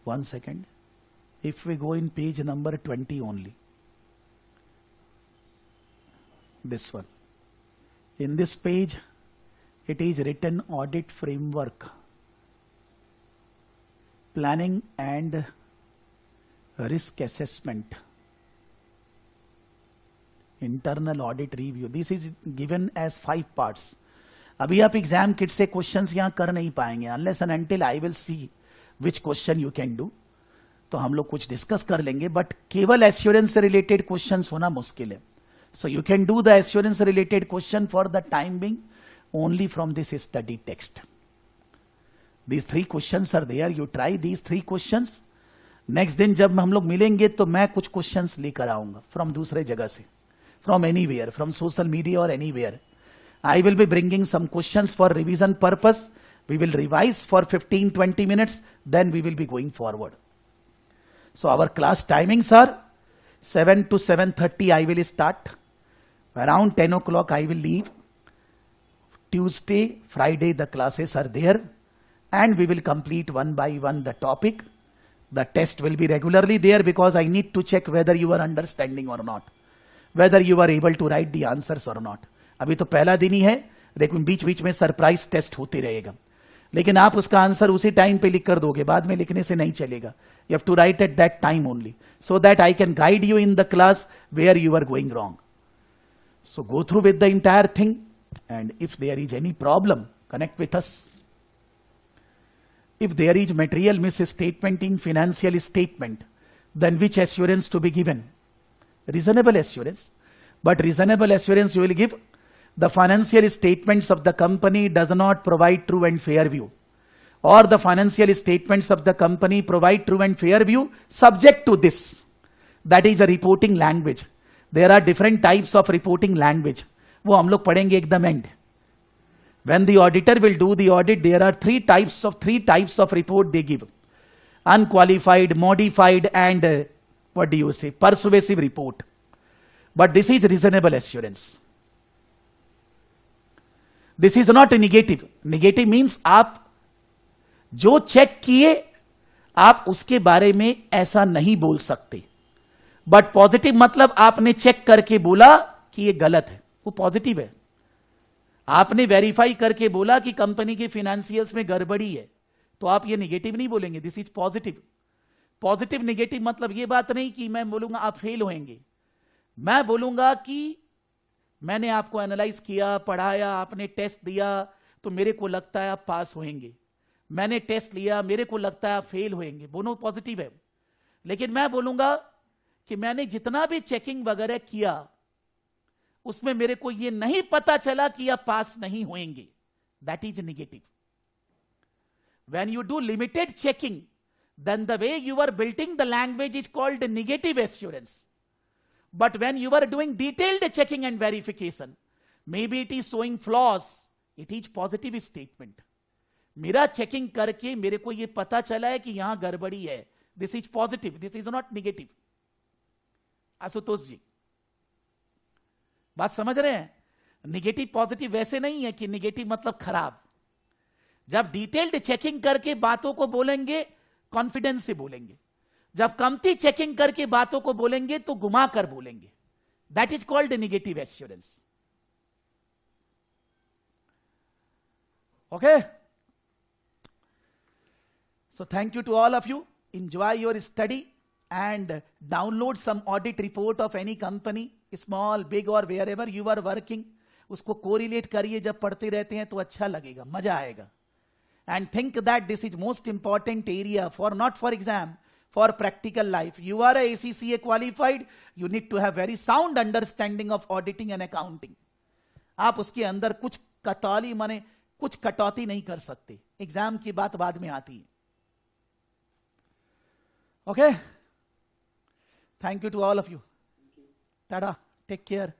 1 second. If we go in page number 20 only, this one. In this page, it is written audit framework, planning and risk assessment, internal audit review. This is given as 5 parts. अभी आप exam kit से questions यहां कर नहीं पाएंगे unless and until I will see which question you can do. तो हम लोग कुछ डिस्कस कर लेंगे, बट केवल एश्योरेंस से रिलेटेड क्वेश्चंस होना मुश्किल है. So you can do the assurance related question for the time being only from this study text. These 3 questions are there. You try these 3 questions. Next दिन जब हम लोग मिलेंगे तो मैं कुछ क्वेश्चंस लेकर आऊंगा फ्रॉम दूसरे जगह से, from anywhere, from social media or anywhere. I will be bringing some questions for revision purpose. We will revise for 15-20 minutes, then we will be going forward. So our class timings are 7 to 7:30 I will start. Around 10 o'clock I will leave. Tuesday, Friday the classes are there and we will complete one by one the topic. The test will be regularly there because I need to check whether you are understanding or not. Whether you are able to write the answers or not. अभी तो पहला दिन ही है, लेकिन बीच बीच में surprise test होते रहेगा. लेकिन आप उसका आंसर उसी टाइम पे लिख कर दोगे, बाद में लिखने से नहीं चलेगा. You have to write at that time only, so that I can guide you in the class where you are going wrong. So go through with the entire thing, and if there is any problem, connect with us. If there is material misstatement in financial statement, then which assurance to be given? Reasonable assurance. But reasonable assurance you will give. The financial statements of the company does not provide true and fair view, or the financial statements of the company provide true and fair view subject to this. That is a reporting language. There are different types of reporting language. वो हम लोग पढ़ेंगे एकदम end. When the auditor will do the audit, there are three types of report they give: unqualified, modified, and persuasive report. But this is reasonable assurance. This is not a negative. Negative means आप जो check किए आप उसके बारे में ऐसा नहीं बोल सकते. बट पॉजिटिव मतलब आपने चेक करके बोला कि ये गलत है, वो पॉजिटिव है. आपने वेरीफाई करके बोला कि कंपनी के फाइनेंशियल्स में गड़बड़ी है, तो आप ये नेगेटिव नहीं बोलेंगे. This is positive. Positive negative मतलब ये बात नहीं कि मैं बोलूंगा आप फेल होंगे. मैं बोलूंगा कि मैंने आपको एनालाइज किया, पढ़ाया, आपने टेस्ट दिया, तो मेरे को लगता है आप पास होंगे. मैंने टेस्ट लिया, मेरे को लगता है आप फेल होंगे. दोनों पॉजिटिव है. लेकिन मैं बोलूंगा कि मैंने जितना भी चेकिंग वगैरह किया उसमें मेरे को यह नहीं पता चला कि आप पास नहीं होंगे. That is negative. When you do limited checking, then the way you are building the language is called negative assurance. But when you are doing detailed checking and verification, maybe it is showing flaws, it is positive statement. मेरा checking करके मेरे को ये पता चला है कि यहां गड़बड़ी है. This is positive, this is not negative. Ashutosh ji बात समझ रहे हैं? नेगेटिव पॉजिटिव वैसे नहीं है कि नेगेटिव मतलब खराब. जब डिटेल्ड चेकिंग करके बातों को बोलेंगे कॉन्फिडेंस से बोलेंगे. जब कमती चेकिंग करके बातों को बोलेंगे तो घुमा कर बोलेंगे. That is called negative assurance. Okay, So thank you to all of you. Enjoy your study and download some audit report of any company, small, big or wherever you are working. उसको correlate करिए, जब पढ़ते रहते हैं तो अच्छा लगेगा, मजा आएगा. And think that this is most important area for not for exam, for practical life. You are a ACCA qualified, you need to have very sound understanding of auditing and accounting. आप उसके अंदर कुछ कतौली माने कुछ कटौती नहीं कर सकते. एग्जाम की बात बाद में आती है. Okay? Thank you to all of you. Tada. Take care.